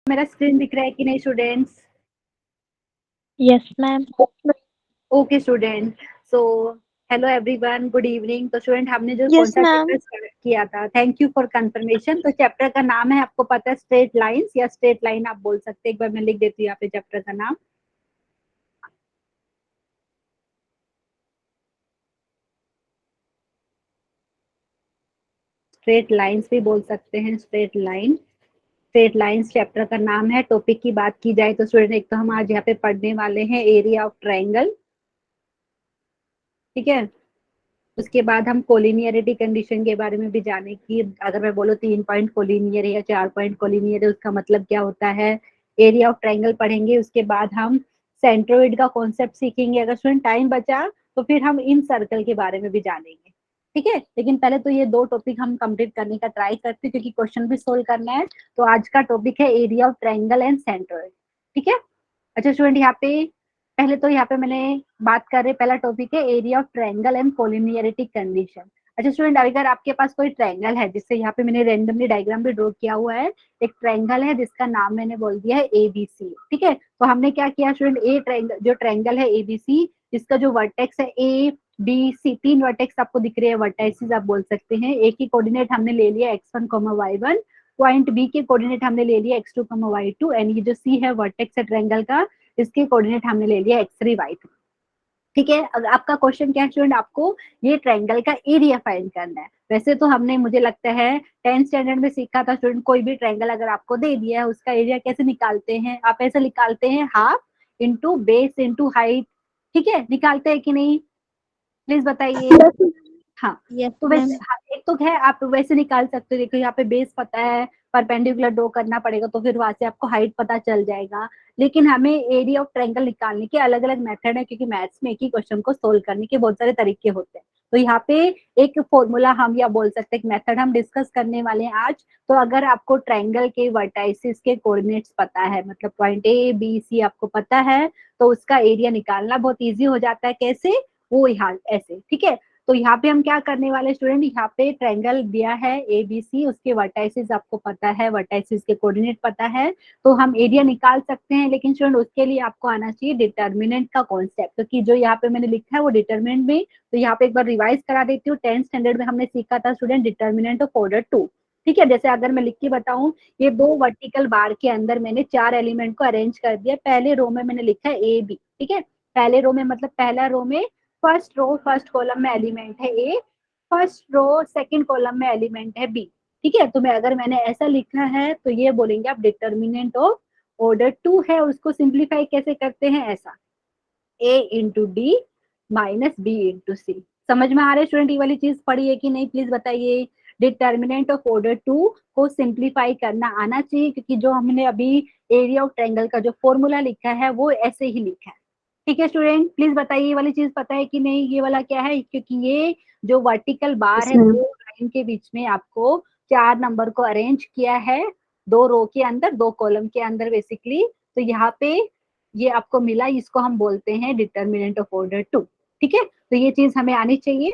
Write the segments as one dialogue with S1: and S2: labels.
S1: मेरा स्क्रीन दिख रहा है कि नहीं students?
S2: Yes ma'am.
S1: Okay student. So hello everyone, good evening. तो स्टूडेंट हमने जो कौन
S2: यस
S1: सा
S2: मैम।
S1: चैप्टर स्टार्ट किया था, थैंक यू फॉर कंफर्मेशन। तो चैप्टर का नाम है, आपको पता है, स्ट्रेट लाइंस या स्ट्रेट लाइन आप बोल सकते हैं। एक बार मैं लिख देती हूँ यहाँ पे चैप्टर का नाम। स्ट्रेट लाइंस भी बोल सकते हैं, straight line. Straight lines chapter का नाम है। टॉपिक की बात की जाए तो स्टूडेंट एक तो हम आज यहाँ पे पढ़ने वाले हैं एरिया ऑफ ट्रायंगल, ठीक है। उसके बाद हम कोलिनियरिटी कंडीशन के बारे में भी जाने की, अगर मैं बोलूँ 3 पॉइंट कोलिनियर है या 4 पॉइंट कोलिनियर है, उसका मतलब क्या होता है। एरिया ऑफ ट्रायंगल पढ़ेंगे। उसके बाद हम सेंट्रोइड का कॉन्सेप्ट सीखेंगे। अगर स्टूडेंट टाइम बचा तो फिर हम इन सर्कल के बारे में भी जानेंगे, ठीक है। लेकिन पहले तो ये 2 टॉपिक हम कंप्लीट करने का ट्राई करते हैं, क्योंकि क्वेश्चन भी सोल्व करना है। तो आज का टॉपिक है area of triangle and centroid, ठीक है। अच्छा स्टूडेंट, यहाँ पे पहले तो यहाँ पे मैंने बात कर रहे, पहला टॉपिक है area of triangle and collinearity condition. अच्छा स्टूडेंट, अगर आपके पास कोई ट्रायंगल है, जिससे यहाँ पे मैंने रेंडमली डायग्राम भी ड्रॉ किया हुआ है। एक ट्रायंगल है जिसका नाम मैंने बोल दिया है एबीसी, ठीक है। तो हमने क्या किया स्टूडेंट, ए ट्रायंगल, जो ट्रायंगल है एबीसी, इसका जो वर्टेक्स है ए बी सी, 3 वर्टेक्स आपको दिख रहे हैं, वर्टाइसिस आप बोल सकते हैं। ए की कोऑर्डिनेट हमने ले लिया x1, y1। पॉइंट बी के कोऑर्डिनेट हमने ले लिया x2, y2। एंड ये जो सी है वर्टेक्स है ट्रायंगल का, इसके कोऑर्डिनेट हमने ले लिया x3, y3, ठीक है। अगर आपका क्वेश्चन क्या है स्टूडेंट, आपको ये ट्रायंगल का एरिया फाइंड करना है। वैसे तो हमने, मुझे लगता है 10th स्टैंडर्ड में सीखा था स्टूडेंट, कोई भी ट्रायंगल अगर आपको दे दिया है, उसका एरिया कैसे निकालते हैं, आप ऐसे निकालते हैं, half into base into height, ठीक है। निकालते हैं कि नहीं, प्लीज बताइए। हाँ,
S2: यस
S1: तो
S2: मैम।
S1: वैसे हाँ, एक तो है आप वैसे निकाल सकते हो। देखो यहाँ पे बेस पता है, परपेंडिकुलर ड्रॉ करना पड़ेगा, तो फिर वहां से आपको हाइट पता चल जाएगा। लेकिन हमें एरिया ऑफ ट्रायंगल निकालने के अलग अलग मेथड है, क्योंकि मैथ्स में एक ही क्वेश्चन को सोल्व करने के बहुत सारे तरीके होते हैं। तो यहाँ पे एक फॉर्मूला हम, या बोल सकते हैं एक मेथड हम डिस्कस करने वाले हैं आज। तो अगर आपको ट्रायंगल के वर्टाइसिस के कोऑर्डिनेट्स पता है, मतलब पॉइंट ए बी सी आपको पता है, तो उसका एरिया निकालना बहुत ईजी हो जाता है। कैसे, वो यहाँ ऐसे, ठीक है। तो यहाँ पे हम क्या करने वाले स्टूडेंट, यहाँ पे ट्रायंगल दिया है ए बी सी, उसके वर्टाइसिस आपको पता है, वर्टाइसिस के कोऑर्डिनेट पता है, तो हम एरिया निकाल सकते हैं। लेकिन स्टूडेंट उसके लिए आपको आना चाहिए डिटर्मिनेंट का कॉन्सेप्ट, क्योंकि जो यहाँ पे मैंने लिखा है वो डिटर्मिनेंट में। तो यहाँ पे एक बार रिवाइज करा देती हूँ। 10th स्टैंडर्ड में हमने सीखा था स्टूडेंट डिटर्मिनेंट ऑफ ऑर्डर 2, ठीक है। जैसे अगर मैं लिख के बताऊं, ये 2 वर्टिकल बार के अंदर मैंने 4 एलिमेंट को अरेंज कर दिया। पहले रो में मैंने लिखा है ए बी, ठीक है। पहले रो में मतलब पहला रो में फर्स्ट रो फर्स्ट कॉलम में एलिमेंट है ए, फर्स्ट रो सेकंड कॉलम में एलिमेंट है बी, ठीक है। तो मैं, अगर मैंने ऐसा लिखा है तो ये बोलेंगे आप डिटर्मिनेंट ऑफ ऑर्डर 2 है। उसको सिंप्लीफाई कैसे करते हैं, ऐसा A into D minus B into C. समझ में आ रहा है स्टूडेंट, ये वाली चीज पढ़ी है कि नहीं, प्लीज बताइए। डिटर्मिनेंट ऑफ ऑर्डर 2 को सिंप्लीफाई करना आना चाहिए, क्योंकि जो हमने अभी एरिया ऑफ ट्रायंगल का जो फॉर्मूला लिखा है वो ऐसे ही लिखा है, ठीक है। स्टूडेंट प्लीज बताइए, ये वाली चीज पता है कि नहीं, ये वाला क्या है, क्योंकि ये जो वर्टिकल बार
S2: यस
S1: है,
S2: मैम।
S1: 2 लाइन के बीच में आपको 4 नंबर को अरेंज किया है, 2 रो के अंदर 2 कॉलम के अंदर बेसिकली। तो यहाँ पे ये आपको मिला, इसको हम बोलते हैं डिटर्मिनेंट ऑफ ऑर्डर 2, ठीक है। तो ये चीज हमें आनी चाहिए।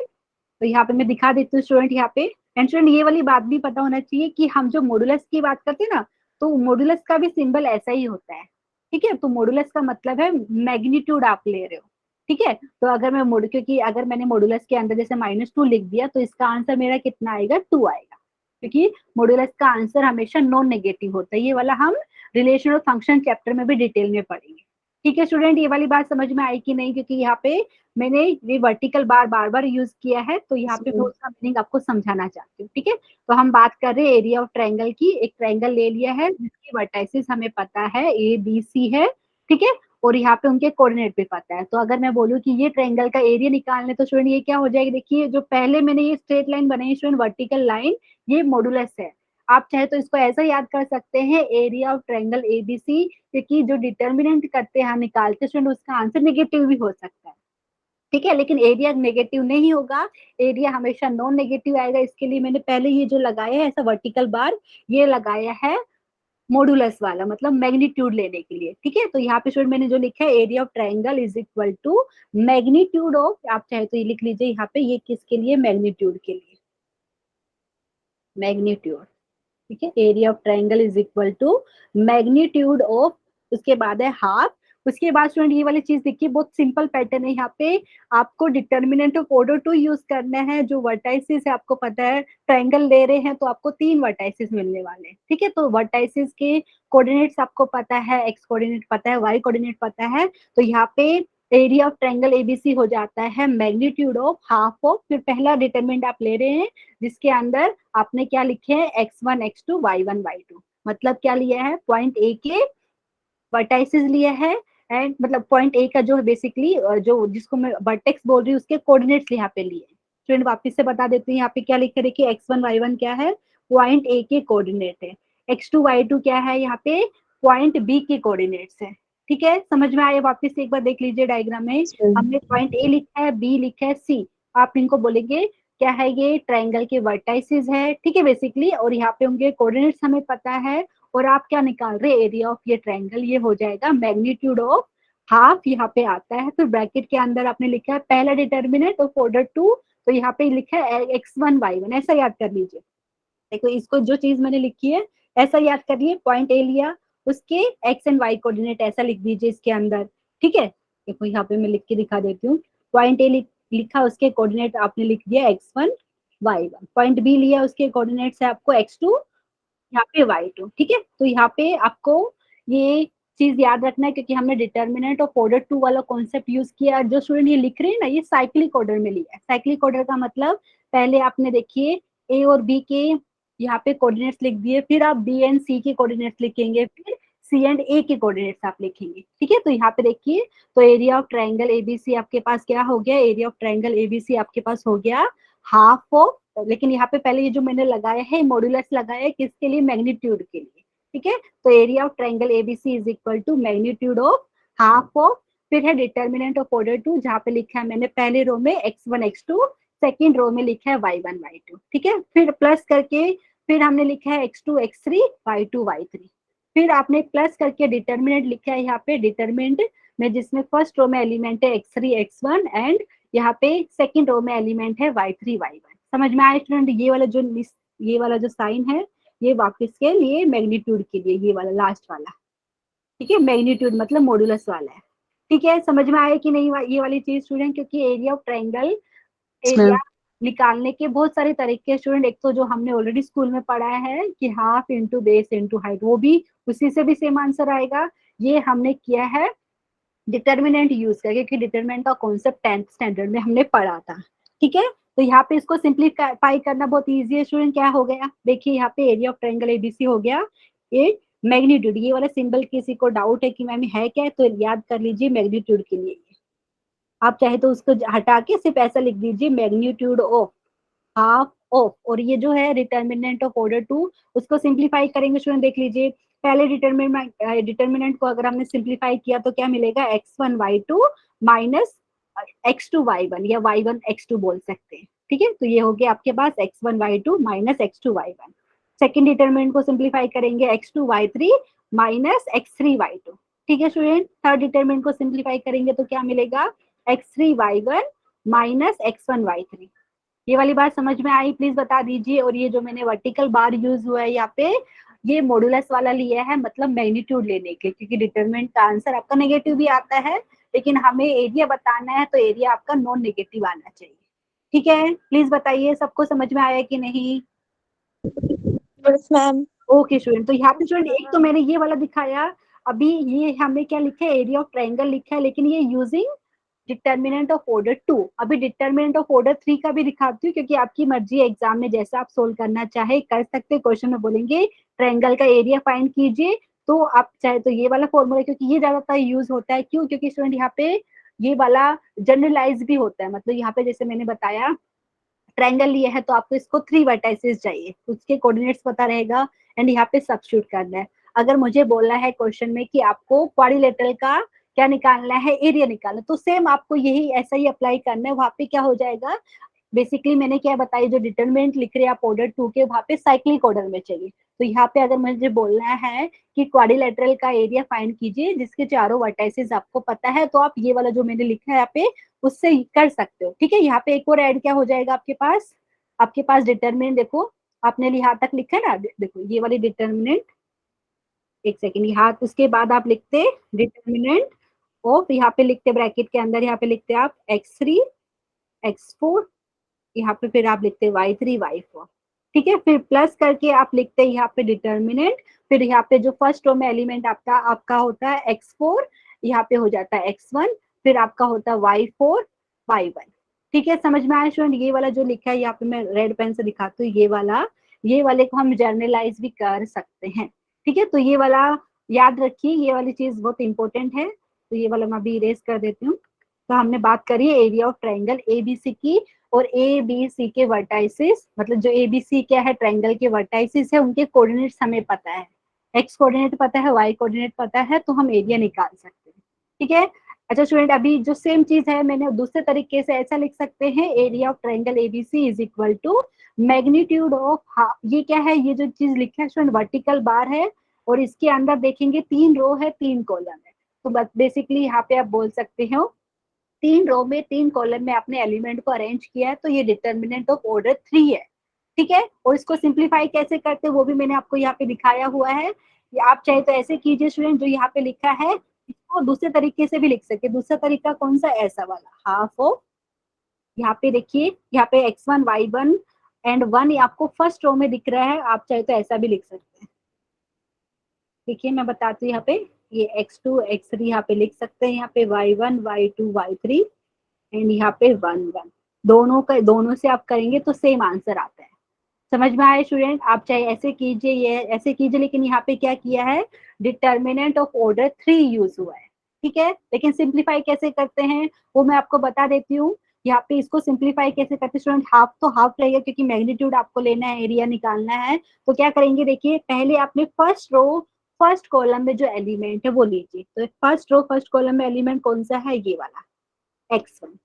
S1: तो यहाँ पे मैं दिखा देती हूँ स्टूडेंट यहाँ पे। एंड स्टूडेंट ये वाली बात भी पता होना चाहिए कि हम जो मॉडुलस की बात करते हैं ना, तो मॉडुलस का भी सिंबल ऐसा ही होता है, ठीक है। तो मॉडुलस का मतलब है मैग्नीट्यूड आप ले रहे हो, ठीक है। तो अगर मैं मोड, क्योंकि अगर मैंने मॉडुलस के अंदर जैसे -2 लिख दिया, तो इसका आंसर मेरा कितना आएगा, 2 आएगा, क्योंकि मॉडुलस का आंसर हमेशा नॉन नेगेटिव होता है। ये वाला हम रिलेशन और फंक्शन चैप्टर में भी डिटेल में पढ़ेंगे, ठीक है। स्टूडेंट ये वाली बात समझ में आई कि नहीं, क्योंकि यहाँ पे मैंने ये वर्टिकल बार बार बार यूज किया है, तो यहाँ पे मैं उसका मीनिंग आपको समझाना चाहती हूँ, ठीक है। तो हम बात कर रहे हैं एरिया ऑफ ट्रायंगल की। एक ट्रायंगल ले लिया है जिसकी वर्टाइसिस हमें पता है ए बी सी है, ठीक है। और यहाँ पे उनके कोऑर्डिनेट भी पता है। तो अगर मैं बोलूँ कि ये ट्रायंगल का एरिया निकालने, तो स्टूडेंट ये क्या हो जाएगी, देखिए जो पहले मैंने ये स्ट्रेट लाइन बनाई स्टूडेंट, वर्टिकल लाइन, ये मॉडुलस है। आप चाहे तो इसको ऐसा याद कर सकते हैं, एरिया ऑफ ट्रायंगल एबीसी, क्योंकि जो डिटर्मिनेंट करते हैं निकालते स्टूडेंट, उसका आंसर नेगेटिव भी हो सकता है, ठीक है। लेकिन एरिया नेगेटिव नहीं होगा, एरिया हमेशा नॉन नेगेटिव आएगा। इसके लिए मैंने पहले ये जो लगाया है ऐसा वर्टिकल बार, ये लगाया है मॉडुलस वाला, मतलब मैग्नीट्यूड लेने के लिए, ठीक है। तो यहाँ पे स्टूडेंट मैंने जो लिखा है, area of triangle is equal to magnitude of, आप चाहे तो ये लिख लीजिए यहाँ पे, ये किसके लिए, मैग्नीट्यूड के लिए, मैग्नीट्यूड, ठीक है, area of triangle is equal to magnitude of, उसके बाद है हाफ, उसके बाद स्टूडेंट ये वाली चीज देखिए, बहुत सिंपल पैटर्न है यहाँ पे, आपको determinant of order two use करना है। जो वर्टाइसिस है आपको पता है, ट्रायंगल ले रहे हैं तो आपको 3 वर्टाइसिस मिलने वाले हैं, ठीक है। तो वर्टाइसिस के कोऑर्डिनेट्स आपको पता है, एक्स कोऑर्डिनेट पता है, वाई कोऑर्डिनेट पता है, तो यहाँ पे एरिया ऑफ ट्रायंगल एबीसी हो जाता है मैग्नीट्यूड ऑफ हाफ ऑफ, फिर पहला डिटरमिनेंट आप ले रहे हैं जिसके अंदर आपने क्या लिखे हैं, x1 x2 y1 y2, मतलब क्या लिया है, पॉइंट ए के वर्टाइसिस लिया है, एंड मतलब पॉइंट ए का जो है बेसिकली जो जिसको मैं वर्टेक्स बोल रही हूँ उसके कोऑर्डिनेट्स यहाँ पे लिए। स्टूडेंट वापस से बता देती हूँ, यहाँ पे क्या लिख कर देखिए, x1 y1 क्या है, पॉइंट ए के कोऑर्डिनेट है, x2 y2 क्या है, यहाँ पे पॉइंट बी के कोऑर्डिनेट्स है। ठीक है, समझ में आए, वापस से एक बार देख लीजिए डायग्राम में, हमने पॉइंट ए लिखा है, बी लिखा है, सी, आप इनको बोलेंगे क्या है, ये ट्रायंगल के वर्टाइसिस है, ठीक है बेसिकली, और यहाँ पे उनके कोऑर्डिनेट्स हमें पता है, और आप क्या निकाल रहे हैं, एरिया ऑफ ये ट्रायंगल, ये हो जाएगा मैग्नीट्यूड ऑफ हाफ, यहाँ पे आता है, फिर ब्रैकेट के अंदर आपने लिखा है पहला डिटर्मिनेंट ऑफ ऑर्डर 2, तो यहाँ पे लिखा है x1 y1, ऐसा याद कर लीजिए। देखो इसको जो चीज मैंने लिखी है ऐसा याद करिए, पॉइंट ए लिया, उसके एक्स एंड वाई कोऑर्डिनेट ऐसा लिख दीजिए इसके अंदर, ठीक है। देखो यहाँ पे मैं लिख के दिखा देती हूँ, पॉइंट ए लिखा, उसके कोऑर्डिनेट आपने लिख दिया x1 y1, पॉइंट बी लिया, उसके कोऑर्डिनेट्स है आपको x2, यहाँ पे y2, ठीक है। तो यहाँ पे आपको ये चीज याद रखना है, क्योंकि हमने डिटर्मिनेंट ऑफ ऑर्डर 2 वाला कॉन्सेप्ट यूज किया। जो स्टूडेंट ये लिख रहे हैं ना, ये साइक्लिक ऑर्डर में लिया है। साइक्लिक ऑर्डर का मतलब, पहले आपने देखिए ए और बी के यहाँ पे कोऑर्डिनेट्स लिख दिए, फिर आप बी एंड सी के कोऑर्डिनेट्स लिखेंगे, फिर सी एंड ए के कोऑर्डिनेट्स आप लिखेंगे, ठीक है। तो यहाँ पे देखिए, तो एरिया ऑफ ट्रायंगल एबीसी आपके पास क्या हो गया, एरिया ऑफ ट्रायंगल एबीसी आपके पास हो गया हाफ ऑफ, लेकिन यहाँ पे पहले ये जो मैंने लगाया है मॉड्यूलस लगाया है किसके लिए, मैग्नीट्यूड के लिए, ठीक है। तो area of triangle ABC is equal to magnitude of half of, फिर है डिटर्मिनेंट ऑफ ऑर्डर 2, जहाँ पे लिखा है मैंने पहले रो में x1 x2, सेकेंड रो में लिखा है y1 y2, ठीक है। फिर प्लस करके फिर हमने लिखा है x2 x3 y2 y3, फिर आपने प्लस करके डिटर्मिनेंट लिखा है यहाँ पे, डिटर्मिनेंट में जिसमें फर्स्ट रो में एलिमेंट है x3 x1 एंड यहाँ पे सेकेंड रो में एलिमेंट है y3 y1। समझ में आया स्टूडेंट, ये वाला जो साइन है ये वापस के लिए मैग्नीट्यूड के लिए, ये वाला लास्ट वाला, ठीक है, मैग्नीट्यूड मतलब मॉड्यूलस वाला है, ठीक है। समझ में आया कि नहीं ये वाली चीज स्टूडेंट, क्योंकि एरिया ऑफ ट्रायंगल एरिया निकालने के बहुत सारे तरीके स्टूडेंट, एक तो जो हमने ऑलरेडी स्कूल में पढ़ा है कि half into base into height, वो भी उसी से भी सेम आंसर आएगा। ये हमने किया है डिटर्मिनेंट यूज करके, क्योंकि डिटर्मिनेंट का कॉन्सेप्ट 10th स्टैंडर्ड में हमने पढ़ा था, ठीक है। तो यहाँ पे इसको सिंप्लीफाई करना बहुत इजी है स्टूडेंट, क्या हो गया देखिए, यहाँ पे एरिया ऑफ ट्रायंगल एबीसी हो गया, ये मैग्नीट्यूड, ये वाला सिंबल किसी को डाउट है कि मैम है क्या, तो याद कर लीजिए मैग्नीट्यूड के लिए, आप चाहे तो उसको हटा के सिर्फ ऐसा लिख दीजिए मैग्नीट्यूड ऑफ हाफ ऑफ, और ये जो है डिटर्मिनेंट ऑफ ऑर्डर 2, उसको सिंप्लीफाई करेंगे स्टूडेंट, देख लीजिए पहले डिटर्मिनेंट को अगर हमने सिंप्लीफाई किया तो क्या मिलेगा, x1 y2 minus x2 y1, या y1 x2 बोल सकते हैं, ठीक है। तो ये हो गया आपके पास x1 y2 minus x2 y1। Second determinant को सिंप्लीफाई करेंगे x2 y3 minus x3 y2, ठीक है स्टूडेंट। थर्ड डिटर्मिनेंट को सिंप्लीफाई करेंगे तो क्या मिलेगा, x3 y1 minus x1 y3। ये वाली बात समझ में आई, प्लीज बता दीजिए। और ये जो मैंने वर्टिकल बार यूज हुआ है यहाँ पे, ये मॉडुलस वाला लिया है, मतलब मैग्नीट्यूड लेने के, क्योंकि डिटरमिनेंट का आंसर आपका नेगेटिव भी आता है, लेकिन हमें एरिया बताना है तो एरिया आपका नॉन नेगेटिव आना चाहिए, ठीक है। प्लीज बताइए सबको समझ में आया कि नहीं।
S2: Yes ma'am.
S1: ओके स्टूडेंट, तो यहाँ पे स्टूडेंट एक तो मैंने ये वाला दिखाया, अभी ये हमने क्या लिखा है, एरिया ऑफ ट्रायंगल लिखा है, लेकिन ये यूजिंग डिटर्मिनेंट ऑफ ऑर्डर 2। अभी डिटर्मिनेंट ऑफ ऑर्डर 3 का भी दिखाती हूँ, क्योंकि आपकी मर्जी है, एग्जाम में जैसा आप सोल्व करना चाहे कर सकते। क्वेश्चन में बोलेंगे ट्रायंगल का एरिया फाइंड कीजिए, तो आप चाहे तो ये वाला फॉर्मूला, क्योंकि ये ज्यादातर यूज होता है, क्यों, क्योंकि स्टूडेंट यहाँ पे ये वाला जनरलाइज भी होता है, मतलब यहाँ पे जैसे मैंने बताया ट्रायंगल लिया है तो आपको इसको 3 वर्टाइसेस चाहिए, उसके कोऑर्डिनेट्स पता रहेगा, एंड यहाँ पे सब्स्टिट्यूट करना है। अगर मुझे बोला है क्वेश्चन में कि आपको क्वाड्रिलेटरल का क्या निकालना है, एरिया निकालना, तो सेम आपको यही ऐसा ही अप्लाई करना है। वहां पे क्या हो जाएगा, बेसिकली मैंने क्या बताई, जो डिटरमिनेंट लिख रहे हैं आप ऑर्डर 2 के, वहां पे साइक्लिक ऑर्डर में चाहिए। तो यहाँ पे अगर मुझे बोलना है कि क्वाड्रिलेटरल का एरिया फाइंड कीजिए जिसके चारों वर्टाइसेस आपको पता है, तो आप ये वाला जो मैंने लिखा है यहाँ पे उससे कर सकते हो, ठीक है। यहाँ पे एक और ऐड क्या हो जाएगा आपके पास डिटरमिनेंट, देखो आपने यहाँ तक लिखा है ना, देखो ये वाली डिटर्मिनेंट, एक सेकेंड, यहाँ उसके बाद आप लिखते डिटर्मिनेंट ऑफ, यहाँ पे लिखते ब्रैकेट के अंदर, यहाँ पे लिखते आप x3 x4, यहाँ पे फिर आप लिखते y3 y4, ठीक है। फिर प्लस करके आप लिखते हैं यहाँ पे डिटर्मिनेंट, फिर यहाँ पे जो फर्स्ट रो में एलिमेंट आपका आपका होता है x4, यहाँ पे हो जाता है x1, फिर आपका होता है y4 y1, ठीक है। समझ में आया स्टूडेंट? ये वाला जो लिखा है यहाँ पे मैं रेड पेन से दिखाती हूँ, ये वाले को हम जर्नलाइज भी कर सकते हैं, ठीक है। तो ये वाला याद रखिए, ये वाली चीज बहुत इंपॉर्टेंट है। तो ये वाला मैं अभी इरेज कर देती हूँ। तो हमने बात करी है एरिया ऑफ ट्रायंगल एबीसी की, और ए बी सी के वर्टाइसिस, मतलब जो ए बी सी क्या है, ट्रायंगल के वर्टाइसिस है, उनके कोऑर्डिनेट्स हमें पता है, एक्स कोऑर्डिनेट पता है, वाई कोऑर्डिनेट पता है, तो हम एरिया निकाल सकते हैं, ठीक है। अच्छा स्टूडेंट, अभी जो सेम चीज है मैंने दूसरे तरीके से ऐसा लिख सकते हैं, area of triangle ABC is equal to magnitude of, ये क्या है, ये जो चीज लिखा है स्टूडेंट वर्टिकल बार है, और इसके अंदर देखेंगे 3 रो है 3 कॉलम है, तो बस बेसिकली यहाँ पे आप बोल सकते हो 3 रो में 3 कॉलम में आपने एलिमेंट को अरेंज किया है, तो ये डिटर्मिनेंट ऑफ ऑर्डर 3 है, ठीक है। और इसको सिंप्लीफाई कैसे करते हैं वो भी मैंने आपको यहाँ पे दिखाया हुआ है। या आप चाहे तो ऐसे कीजिए स्टूडेंट, जो यहाँ पे लिखा है इसको दूसरे तरीके से भी लिख सकते। दूसरा तरीका कौन सा? ऐसा वाला, हाफ ऑफ, यहाँ पे देखिए, यहाँ पे x1 y1 एंड 1 आपको फर्स्ट रो में दिख रहा है, आप चाहे तो ऐसा भी लिख सकते हैं। देखिए मैं बताती हूँ, यहाँ पे ये x2 x3 यहाँ पे लिख सकते हैं, यहाँ पे y1 y2 y3 एंड यहाँ पे 1 1, दोनों से आप करेंगे तो सेम आंसर आता है। समझ में आया स्टूडेंट? आप चाहे ऐसे कीजिए, ये ऐसे कीजिए, लेकिन यहाँ पे क्या किया है, डिटर्मिनेंट ऑफ ऑर्डर 3 यूज हुआ है, ठीक है। लेकिन सिंप्लीफाई कैसे करते हैं वो मैं आपको बता देती हूँ। यहाँ पे इसको सिंप्लीफाई कैसे करते हैं स्टूडेंट, हाफ तो हाफ रहेगा क्योंकि मैग्नीट्यूड आपको लेना है, एरिया निकालना है। तो क्या करेंगे, देखिए पहले आपने फर्स्ट रो फर्स्ट कॉलम में जो एलिमेंट है वो लीजिए। तो फर्स्ट रो फर्स्ट कॉलम में एलिमेंट कौन सा है, ये वाला x1,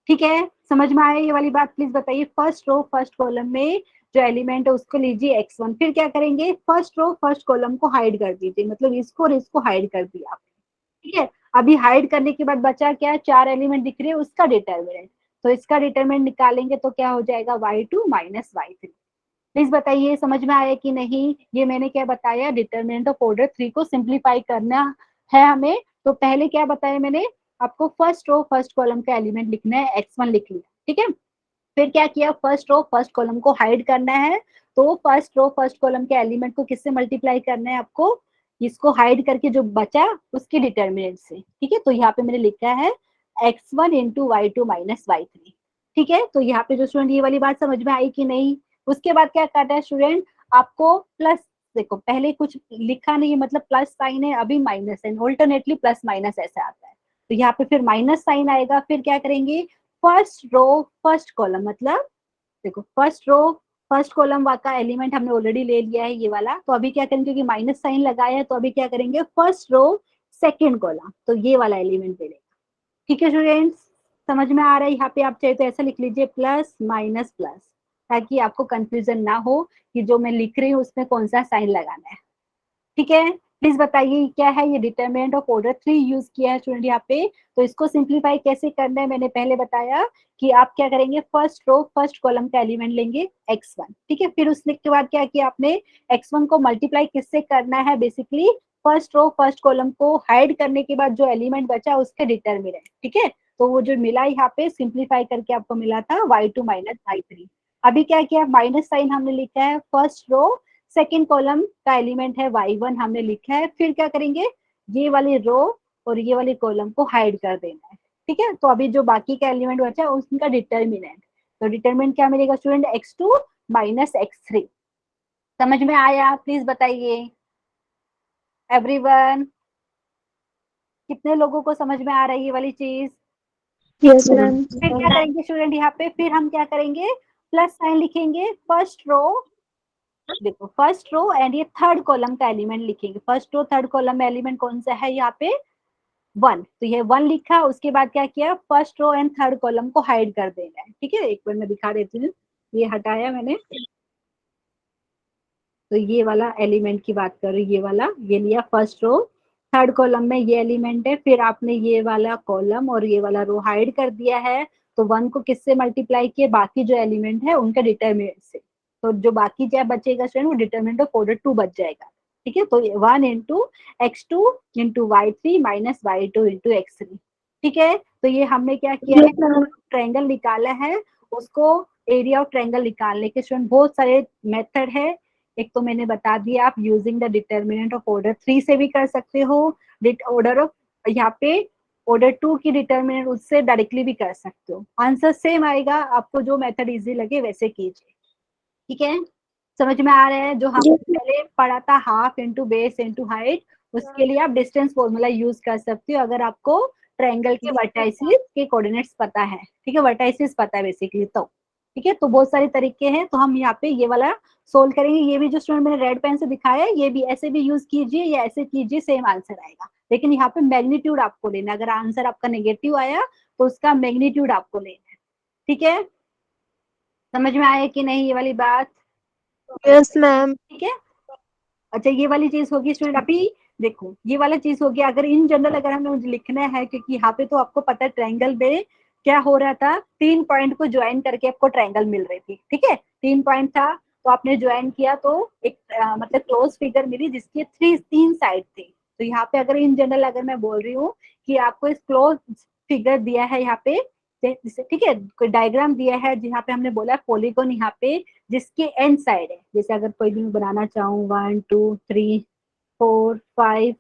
S1: ठीक है। समझ में आया ये वाली बात? प्लीज बताइए, फर्स्ट रो फर्स्ट कॉलम में जो एलिमेंट है उसको लीजिए x1, फिर क्या करेंगे, फर्स्ट रो फर्स्ट कॉलम को हाइड कर दीजिए, मतलब इसको और इसको हाइड कर दिया आपने, ठीक है। अभी हाइड करने के बाद बचा क्या, 4 एलिमेंट दिख रहे हैं, उसका डिटर्मिनेंट, तो इसका डिटर्मिनेंट निकालेंगे तो क्या हो जाएगा, y2 माइनस y3। प्लीज बताइए समझ में आया कि नहीं? ये मैंने क्या बताया, डिटर्मिनेंट ऑफ ऑर्डर 3 को सिंप्लीफाई करना है हमें। तो पहले क्या बताया मैंने आपको, फर्स्ट रो फर्स्ट कॉलम का एलिमेंट लिखना है, x1 लिख लिया, ठीक है। फिर क्या किया, फर्स्ट रो फर्स्ट कॉलम को हाइड करना है, तो फर्स्ट रो फर्स्ट कॉलम के एलिमेंट को किससे मल्टीप्लाई करना है आपको, इसको हाइड करके जो बचा उसके डिटर्मिनेंट से, ठीक है। तो यहाँ पे मैंने लिखा है x1 into y2 minus y3, ठीक है। तो यहाँ पे जो स्टूडेंट ये वाली बात समझ में आई कि नहीं? उसके बाद क्या करना है स्टूडेंट, आपको प्लस, देखो पहले कुछ लिखा नहीं है, मतलब प्लस साइन है, अभी माइनस है, ऑल्टरनेटली प्लस माइनस ऐसे आता है, तो यहाँ पे फिर माइनस साइन आएगा। फिर क्या करेंगे, फर्स्ट रो फर्स्ट कॉलम, मतलब देखो फर्स्ट रो फर्स्ट कॉलम का एलिमेंट हमने ऑलरेडी ले लिया है ये वाला, तो अभी क्या करेंगे, क्योंकि माइनस साइन लगाया है तो अभी क्या करेंगे, फर्स्ट रो सेकेंड कॉलम, तो ये वाला एलिमेंट ले लेंगे, ठीक है स्टूडेंट्स। समझ में आ रहा है? यहाँ पे आप चाहे तो ऐसा लिख लीजिए, प्लस माइनस प्लस, ताकि आपको कंफ्यूजन ना हो कि जो मैं लिख रही हूँ उसमें कौन सा साइन लगाना है, ठीक है। प्लीज बताइए क्या है, ये डिटर्मिनेंट ऑफ ऑर्डर 3 यूज किया है स्टूडेंट यहाँ पे। तो इसको सिंप्लीफाई कैसे करना है मैंने पहले बताया कि आप क्या करेंगे, फर्स्ट रो फर्स्ट कॉलम का एलिमेंट लेंगे x1, ठीक है। फिर उसने के बाद क्या किया आपने, x1 को मल्टीप्लाई किससे करना है, basically first row first column को हाइड करने के बाद जो एलिमेंट बचा उसके डिटर्मिनेंट, ठीक है। तो वो जो मिला यहाँ पे सिंप्लीफाई करके आपको मिला था y2 माइनस y3। अभी क्या किया, माइनस साइन हमने लिखा है, फर्स्ट रो सेकेंड कॉलम का एलिमेंट है y1 हमने लिखा है। फिर क्या करेंगे, ये वाली रो और ये वाली कॉलम को हाइड कर देना है, ठीक है। तो अभी जो बाकी का एलिमेंट बचा उसका डिटर्मिनेंट, तो डिटर्मिनेंट क्या मिलेगा स्टूडेंट, x2 माइनस x3। समझ में आया? प्लीज बताइए एवरीवन, कितने लोगों को समझ में आ रही है ये वाली चीज?
S2: Yes ma'am.
S1: फिर क्या करेंगे स्टूडेंट, यहाँ पे फिर हम क्या करेंगे, प्लस साइन लिखेंगे, फर्स्ट रो, देखो फर्स्ट रो एंड ये थर्ड कॉलम का एलिमेंट लिखेंगे। फर्स्ट रो थर्ड कॉलम में एलिमेंट कौन सा है यहाँ पे, 1, तो ये 1 लिखा। उसके बाद क्या किया, first row and third column को हाइड कर देना है, ठीक है। एक बार मैं दिखा देती हूँ, ये हटाया मैंने, तो ये वाला एलिमेंट की बात कर रही, ये वाला ये लिया फर्स्ट रो, थर्ड कॉलम में ये एलिमेंट है, फिर आपने ये वाला कॉलम और ये वाला रो हाइड कर दिया है। तो 1 को किससे मल्टीप्लाई किए, बाकी जो एलिमेंट है उनका डिटर्मिनेंट से, तो जो बाकी क्या बचेगा स्टूडेंट, वो डिटर्मिनेंट ऑफ ऑर्डर 2 बच जाएगा। ठीक है, तो 1 into x2 into y3 minus y2 into x3। ठीक है, तो ये हमने क्या किया है,
S2: Yes, ma'am.
S1: ट्रायंगल निकाला है, उसको एरिया ऑफ ट्रायंगल निकालने के स्टूडेंट बहुत सारे मेथड है। एक तो मैंने बता दिया, आप using the determinant of order 3 से भी कर सकते हो, ऑर्डर ऑफ यहाँ पे ऑर्डर 2 की डिटर्मिनेंट उससे डायरेक्टली भी कर सकते हो। आंसर सेम आएगा, आपको जो मेथड इजी लगे वैसे कीजिए। ठीक है, समझ में आ रहा है? जो
S2: Yes,
S1: हमने पहले पढ़ा था half into base into height, उसके लिए आप डिस्टेंस फॉर्मूला यूज कर सकते हो अगर आपको ट्रायंगल के वर्टाइसिस के कोऑर्डिनेट्स पता है। ठीक है, वर्टाइसिस पता है बेसिकली तो। ठीक है, तो बहुत सारे तरीके हैं, तो हम यहाँ पे ये वाला सोल्व करेंगे। ये भी जो स्टूडेंट मैंने रेड पेन से दिखाया है, ये भी ऐसे भी यूज कीजिए या ऐसे कीजिए, सेम आंसर आएगा। लेकिन यहाँ पे मैग्नीट्यूड आपको लेना है, अगर आंसर आपका नेगेटिव आया तो उसका मैग्नीट्यूड आपको लेना है। ठीक है, समझ में आया कि नहीं ये वाली बात?
S2: yes, ma'am.
S1: ठीक है, अच्छा ये वाली चीज होगी स्टूडेंट। अभी देखो ये वाला चीज हो गया, अगर इन जनरल अगर हमें मुझे लिखना है, क्योंकि यहाँ पे तो आपको पता है ट्रायंगल में क्या हो रहा था, 3 पॉइंट को ज्वाइन करके आपको ट्रायंगल मिल रही थी। ठीक है, 3 पॉइंट था तो आपने ज्वाइन किया तो एक मतलब क्लोज फिगर मिली जिसकी 3 साइड थी। तो यहाँ पे अगर इन जनरल अगर मैं बोल रही हूँ कि आपको इस क्लोज फिगर दिया है यहाँ पे, ठीक है, कोई डायग्राम दिया है जहाँ पे हमने बोला पॉलीगॉन यहाँ पे जिसके एंड साइड है, जैसे अगर कोई भी बनाना चाहूँ 1 2 3 4 5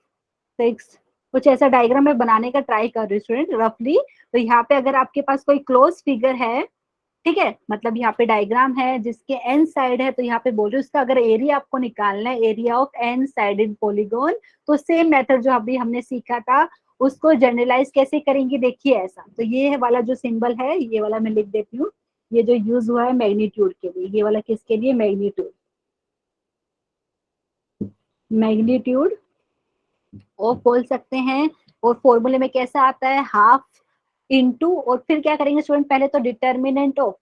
S1: 6, कुछ ऐसा डायग्राम मैं बनाने का ट्राई कर रही हूँ स्टूडेंट रफली। तो यहाँ पे अगर आपके पास कोई क्लोज फिगर है, ठीक है, मतलब यहाँ पे डायग्राम है जिसके एंड साइड है, तो यहाँ पे बोल रही हूँ उसका अगर एरिया आपको निकालना है, area of and sided polygon, तो सेम मेथड जो अभी हमने सीखा था उसको जनरलाइज कैसे करेंगे, देखिए ऐसा। तो ये वाला जो सिंबल है, ये वाला मैं लिख देती हूँ, ये जो यूज हुआ है मैग्नीट्यूड के लिए, ये वाला किसके लिए, मैग्नीट्यूड, मैग्नीट्यूड और बोल सकते हैं। और फॉर्मूले में कैसा आता है, हाफ इंटू, और फिर क्या करेंगे स्टूडेंट, पहले तो डिटर्मिनेंट ऑफ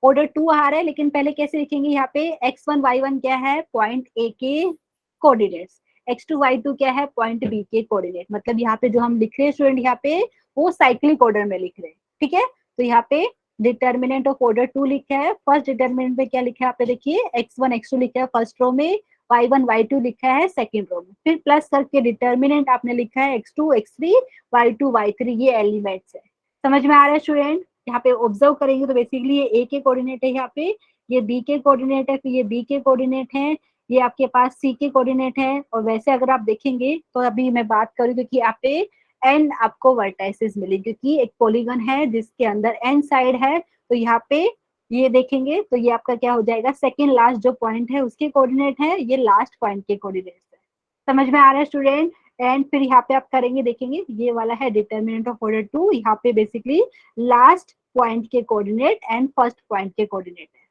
S1: ऑर्डर 2 आ रहा है, लेकिन पहले कैसे लिखेंगे, यहाँ पे x1 y1 क्या है, पॉइंट ए के कोऑर्डिनेट्स, x2 y2 क्या है, पॉइंट बी के कोऑर्डिनेट। मतलब यहाँ पे जो हम लिख रहे हैं स्टूडेंट, यहाँ पे वो साइक्लिक ऑर्डर में लिख रहे हैं। ठीक है, तो यहाँ पे डिटर्मिनेंट ऑफ ऑर्डर 2 लिखा है, फर्स्ट डिटर्मिनेंट में क्या लिखा है, यहाँ पे देखिए x1 x2 लिखा है फर्स्ट रो में, y1 y2 लिखा है सेकंड रो में, फिर प्लस करके डिटर्मिनेंट आपने लिखा है x2 x3 y2 y3, ये एलिमेंट्स है। समझ में आ रहा है स्टूडेंट? यहाँ पे ऑब्जर्व करेंगे तो बेसिकली ये ए के कोऑर्डिनेट है, यहाँ पे ये बी के कोऑर्डिनेट है, फिर ये बी के कोऑर्डिनेट है, ये आपके पास सी के कोऑर्डिनेट है। और वैसे अगर आप देखेंगे तो अभी मैं बात करूँ क्योंकि यहाँ पे एन आपको वर्टाइसिस मिली, क्योंकि एक पॉलीगन है जिसके अंदर एन साइड है, तो यहाँ पे ये देखेंगे तो ये आपका क्या हो जाएगा, सेकेंड लास्ट जो पॉइंट है उसके कोऑर्डिनेट है, ये लास्ट पॉइंट के कोऑर्डिनेट है। समझ में आ रहा है स्टूडेंट? एंड फिर यहाँ पे आप करेंगे, देखेंगे ये वाला है डिटर्मिनेंट ऑफ ऑर्डर 2, यहाँ पे बेसिकली लास्ट पॉइंट के कोऑर्डिनेट एंड फर्स्ट पॉइंट के कोऑर्डिनेट है।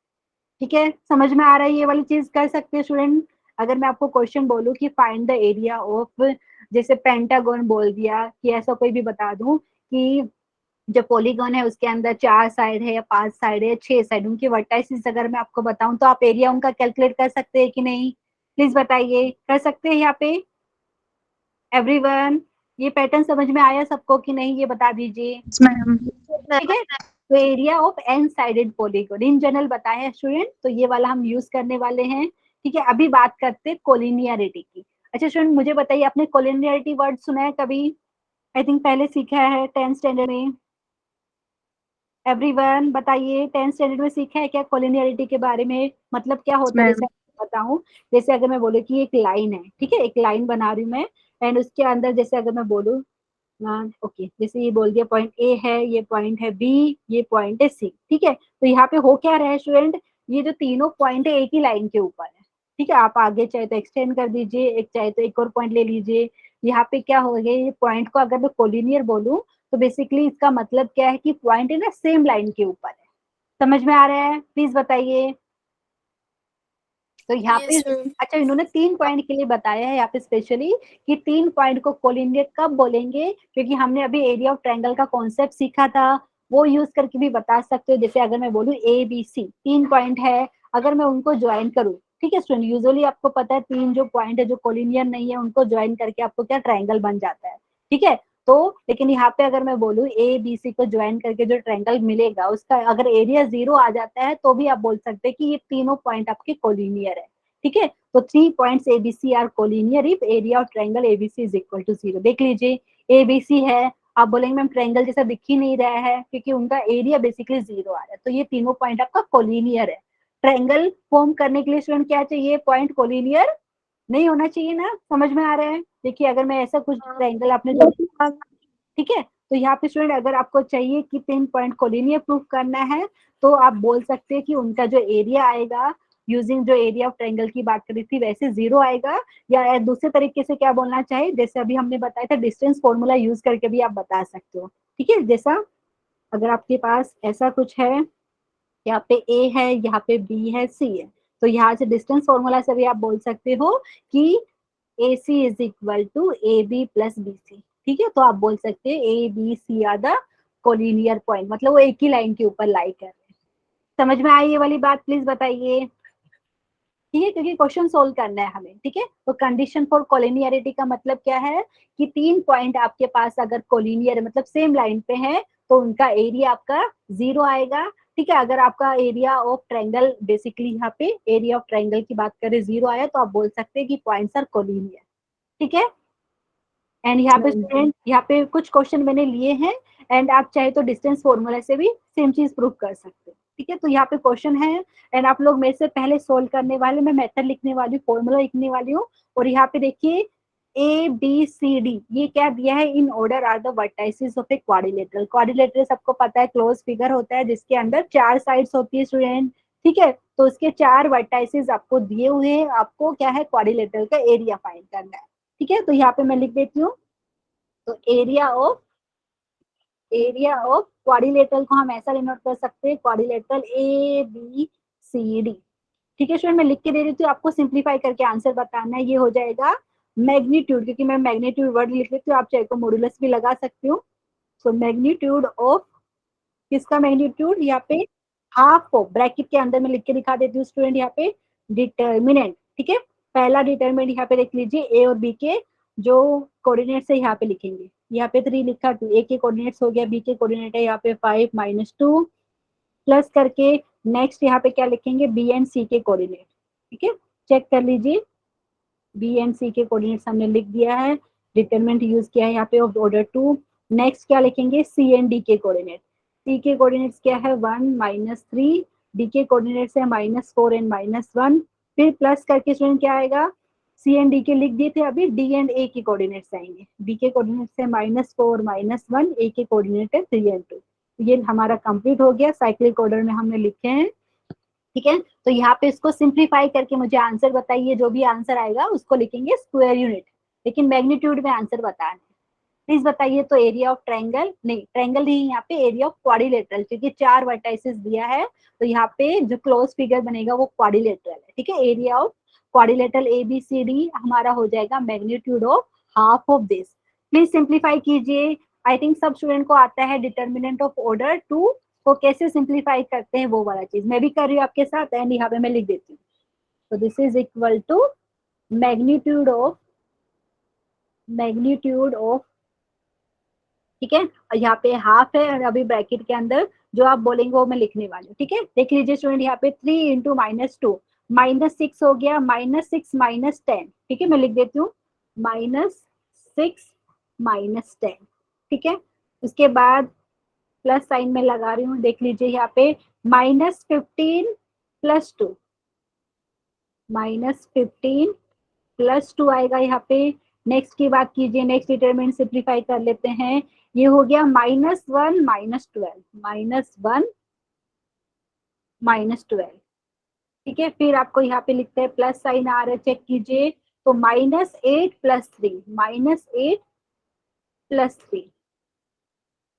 S1: ठीक है, समझ में आ रहा है? ये वाली चीज कर सकते हैं स्टूडेंट। अगर मैं आपको क्वेश्चन बोलूं कि फाइंड द एरिया ऑफ, जैसे पेंटागन बोल दिया, कि ऐसा कोई भी बता दूं कि जो पॉलीगन है उसके अंदर 4 साइड है या 5 साइड है या 6 साइड, उनके वर्टाइसिस अगर मैं आपको बताऊं तो आप एरिया उनका कैलकुलेट कर सकते हैं कि नहीं, प्लीज बताइए, कर सकते हैं यहाँ पे एवरीवन? ये पैटर्न समझ में आया सबको कि नहीं, ये बता दीजिए।
S2: Yes, ma'am.
S1: ठीक है, तो area of n sided polygon in general बताया है स्टूडेंट, तो ये वाला हम यूज करने वाले हैं। ठीक है, अभी बात करते हैं कोलिनियरिटी की। अच्छा स्टूडेंट मुझे बताइए, आपने कोलिनियरिटी वर्ड सुना है कभी? आई थिंक पहले सीखा है 10th स्टैंडर्ड में। एवरीवन बताइए, 10th स्टैंडर्ड में सीखा है क्या कोलिनियरिटी के बारे में? मतलब क्या
S2: Yes,
S1: होता है,
S2: ma'am.
S1: जैसे बताऊं, जैसे अगर मैं बोलूँ कि एक लाइन है, ठीक है, एक लाइन बना रही हूँ मैं, एंड उसके अंदर जैसे अगर मैं बोलूँ, ओके, जैसे ये बोल दिया पॉइंट ए है, ये पॉइंट है बी, ये पॉइंट है सी। ठीक है, तो यहाँ पे हो क्या रहा है स्टूडेंट, ये जो तीनों पॉइंट है एक ही लाइन के ऊपर है। ठीक है, आप आगे चाहे तो एक्सटेंड कर दीजिए, एक चाहे तो एक और पॉइंट ले लीजिए। यहाँ पे क्या हो गया, ये पॉइंट को अगर मैं कोलिनियर बोलूँ तो बेसिकली इसका मतलब क्या है कि पॉइंट है ना सेम लाइन के ऊपर है। समझ में आ रहा है? प्लीज बताइए। तो यहाँ पे
S2: Yes, ma'am.
S1: अच्छा, इन्होंने 3 पॉइंट के लिए बताया है यहाँ पे स्पेशली कि 3 पॉइंट को कोलिनियर कब बोलेंगे, क्योंकि हमने अभी एरिया ऑफ ट्रायंगल का कॉन्सेप्ट सीखा था, वो यूज करके भी बता सकते हो। जैसे अगर मैं बोलूँ ए बी सी 3 पॉइंट है, अगर मैं उनको ज्वाइन करूँ, ठीक है स्टूडेंट, यूजुअली आपको पता है 3 जो पॉइंट है जो कोलिनियर नहीं है उनको ज्वाइन करके आपको क्या ट्रायंगल बन जाता है। ठीक है, तो लेकिन यहाँ पे अगर मैं बोलूँ ए बी सी को ज्वाइन करके जो ट्रायंगल मिलेगा उसका अगर एरिया 0 आ जाता है तो भी आप बोल सकते हैं कि ये तीनों पॉइंट आपके कोलिनियर है, ठीक है। तो 3 points ABC are collinear if area of triangle ABC is equal to 0। देख लीजिए एबीसी है, आप बोलेंगे मैम ट्रायंगल जैसा दिख ही नहीं रहा है क्योंकि उनका एरिया बेसिकली 0 आ रहा है, तो ये तीनों पॉइंट आपका कोलिनियर है। ट्रायंगल फॉर्म करने के लिए स्टूडेंट क्या चाहिए, पॉइंट कोलिनियर नहीं होना चाहिए ना, समझ में आ रहा है। देखिए अगर मैं ऐसा कुछ ट्रायंगल आपने जो,
S2: यस मैम।
S1: ठीक है, तो यहाँ पे स्टूडेंट अगर आपको चाहिए कि 3 पॉइंट कोलिनियर प्रूफ करना है तो आप बोल सकते हैं कि उनका जो एरिया आएगा यूजिंग जो एरिया ऑफ ट्रायंगल की बात करी थी वैसे 0 आएगा, या दूसरे तरीके से क्या बोलना चाहिए, जैसे अभी हमने बताया था डिस्टेंस फॉर्मूला यूज करके भी आप बता सकते हो, ठीक है। जैसा अगर आपके पास ऐसा कुछ है, यहाँ पे ए है, यहाँ पे बी है, सी है, तो यहाँ से डिस्टेंस फॉर्मूला से भी आप बोल सकते हो कि A C is equal to A B plus B C, ठीक है। तो आप बोल सकते हैं A B C are the collinear point, मतलब वो एक ही लाइन के ऊपर लाई कर रहे हैं। समझ में आई ये वाली बात, प्लीज बताइए, ठीक है, क्योंकि क्वेश्चन सोल्व करना है हमें, ठीक है। तो कंडीशन फॉर कोलिनियरिटी का मतलब क्या है कि 3 पॉइंट आपके पास अगर कोलिनियर मतलब सेम लाइन पे है तो उनका एरिया आपका 0 आएगा, ठीक है। अगर आपका एरिया ऑफ ट्रायंगल बेसिकली यहाँ पे एरिया ऑफ ट्रायंगल की बात करें 0 आया तो आप बोल सकते हैं कि पॉइंट्स आर कोलिनियर, ठीक है। एंड यहाँ पे स्टूडेंट यहाँ पे कुछ क्वेश्चन मैंने लिए हैं एंड आप चाहे तो डिस्टेंस फॉर्मूला से भी सेम चीज प्रूव कर सकते हैं, ठीक है। तो यहाँ पे क्वेश्चन है एंड आप लोग मेरे से पहले सोल्व करने वाले, मैं मेथड लिखने वाली हूँ, फॉर्मूला लिखने वाली हूँ। और यहाँ पे देखिए ए बी सी डी ये क्या दिया है, in order are the vertices of a quadrilateral. Quadrilateral सबको पता है क्लोज फिगर होता है जिसके अंदर 4 साइड्स होती है स्टूडेंट, ठीक है। तो उसके 4 वर्टाइसेस आपको दिए हुए हैं, आपको क्या है क्वाड्रिलेटरल का एरिया फाइंड करना है, ठीक है। तो यहाँ पे मैं लिख देती हूँ, तो एरिया ऑफ क्वाड्रिलेटरल को हम ऐसा डिनोट कर सकते हैं quadrilateral A B C D, ठीक है स्टूडेंट। मैं लिख के दे रही हूँ, आपको सिंप्लीफाई करके आंसर बताना है। ये हो जाएगा मैग्नीट्यूड, क्योंकि मैं मैग्नीट्यूड वर्ड लिख लेती हूँ, आप चाहे तो मॉडुलस भी लगा सकते हो। सो मैग्नीट्यूड ऑफ किसका मैग्नीट्यूड, यहाँ पे हाफ ऑफ, ब्रैकेट के अंदर में लिख के दिखा देती हूँ स्टूडेंट, यहाँ पे डिटर्मिनेंट, ठीक है। पहला डिटर्मिनेंट यहाँ पे देख लीजिए ए और बी के जो कोऑर्डिनेट्स है यहाँ पे लिखेंगे, यहाँ पे 3 लिखा, 2 ए के कोऑर्डिनेट्स हो गया, बी के कोऑर्डिनेट है यहाँ पे 5 -2 प्लस करके नेक्स्ट यहाँ पे क्या लिखेंगे बी एंड सी के कोऑर्डिनेट, ठीक है। चेक कर लीजिए बी एंड सी के कोऑर्डिनेट्स हमने लिख दिया है, डिटरमिनेंट यूज किया है यहाँ पे ऑफ ऑर्डर 2। नेक्स्ट क्या लिखेंगे सी एंड डी के कोऑर्डिनेट, सी के कोऑर्डिनेट्स क्या है 1 -3, डी के कोऑर्डिनेट्स है -4 एंड -1, फिर प्लस करके स्टूडेंट क्या आएगा, सी एंड डी के लिख दिए थे, अभी डी एंड ए के कोऑर्डिनेट्स आएंगे, डी के कोऑर्डिनेट्स है -4 -1, ए के कोऑर्डिनेट है 3 एंड 2। ये हमारा कंप्लीट हो गया, साइक्लिक ऑर्डर में हमने लिखे हैं, ठीक है। तो यहाँ पे इसको सिंप्लीफाई करके मुझे आंसर बताइए, जो भी आंसर आएगा उसको लिखेंगे स्क्वायर यूनिट, लेकिन मैग्नीट्यूड में आंसर बताना है, प्लीज बताइए। तो एरिया ऑफ ट्रायंगल नहीं, ट्रायंगल नहीं, यहाँ पे एरिया ऑफ क्वाड्रिलेटरल, क्योंकि 4 वर्टाइसेस दिया है तो यहाँ पे जो क्लोज फिगर बनेगा वो क्वाड्रिलेटरल है, ठीक है। Area of quadrilateral A B C D हमारा हो जाएगा magnitude of half of this. Please simplify कीजिए, आई थिंक सब स्टूडेंट को आता है डिटर्मिनेंट ऑफ ऑर्डर 2 को कैसे सिंप्लीफाई करते हैं वो वाला चीज मैं भी कर रही हूँ आपके साथ, एंड यहाँ पे मैं लिख देती हूँ। तो this is equal to magnitude of ठीक है, और यहाँ पे हाफ है और अभी ब्रैकेट के अंदर जो आप बोलेंगे वो मैं लिखने वाली हूँ, ठीक है। देख लीजिए स्टूडेंट यहाँ पे 3 इंटू -2 -6 हो गया, -6 -10, ठीक है। मैं लिख देती हूँ -6 -10, ठीक है। उसके बाद प्लस साइन में लगा रही हूँ, देख लीजिए यहाँ पे -15 +2 -15 +2 आएगा यहाँ पे। नेक्स्ट की बात कीजिए, नेक्स्ट डिटरमिनेंट सिंप्लीफाई कर लेते हैं, ये हो गया -1 -12 ठीक है। फिर आपको यहाँ पे लिखते हैं प्लस साइन आ रहा है, चेक कीजिए, तो -8 + 3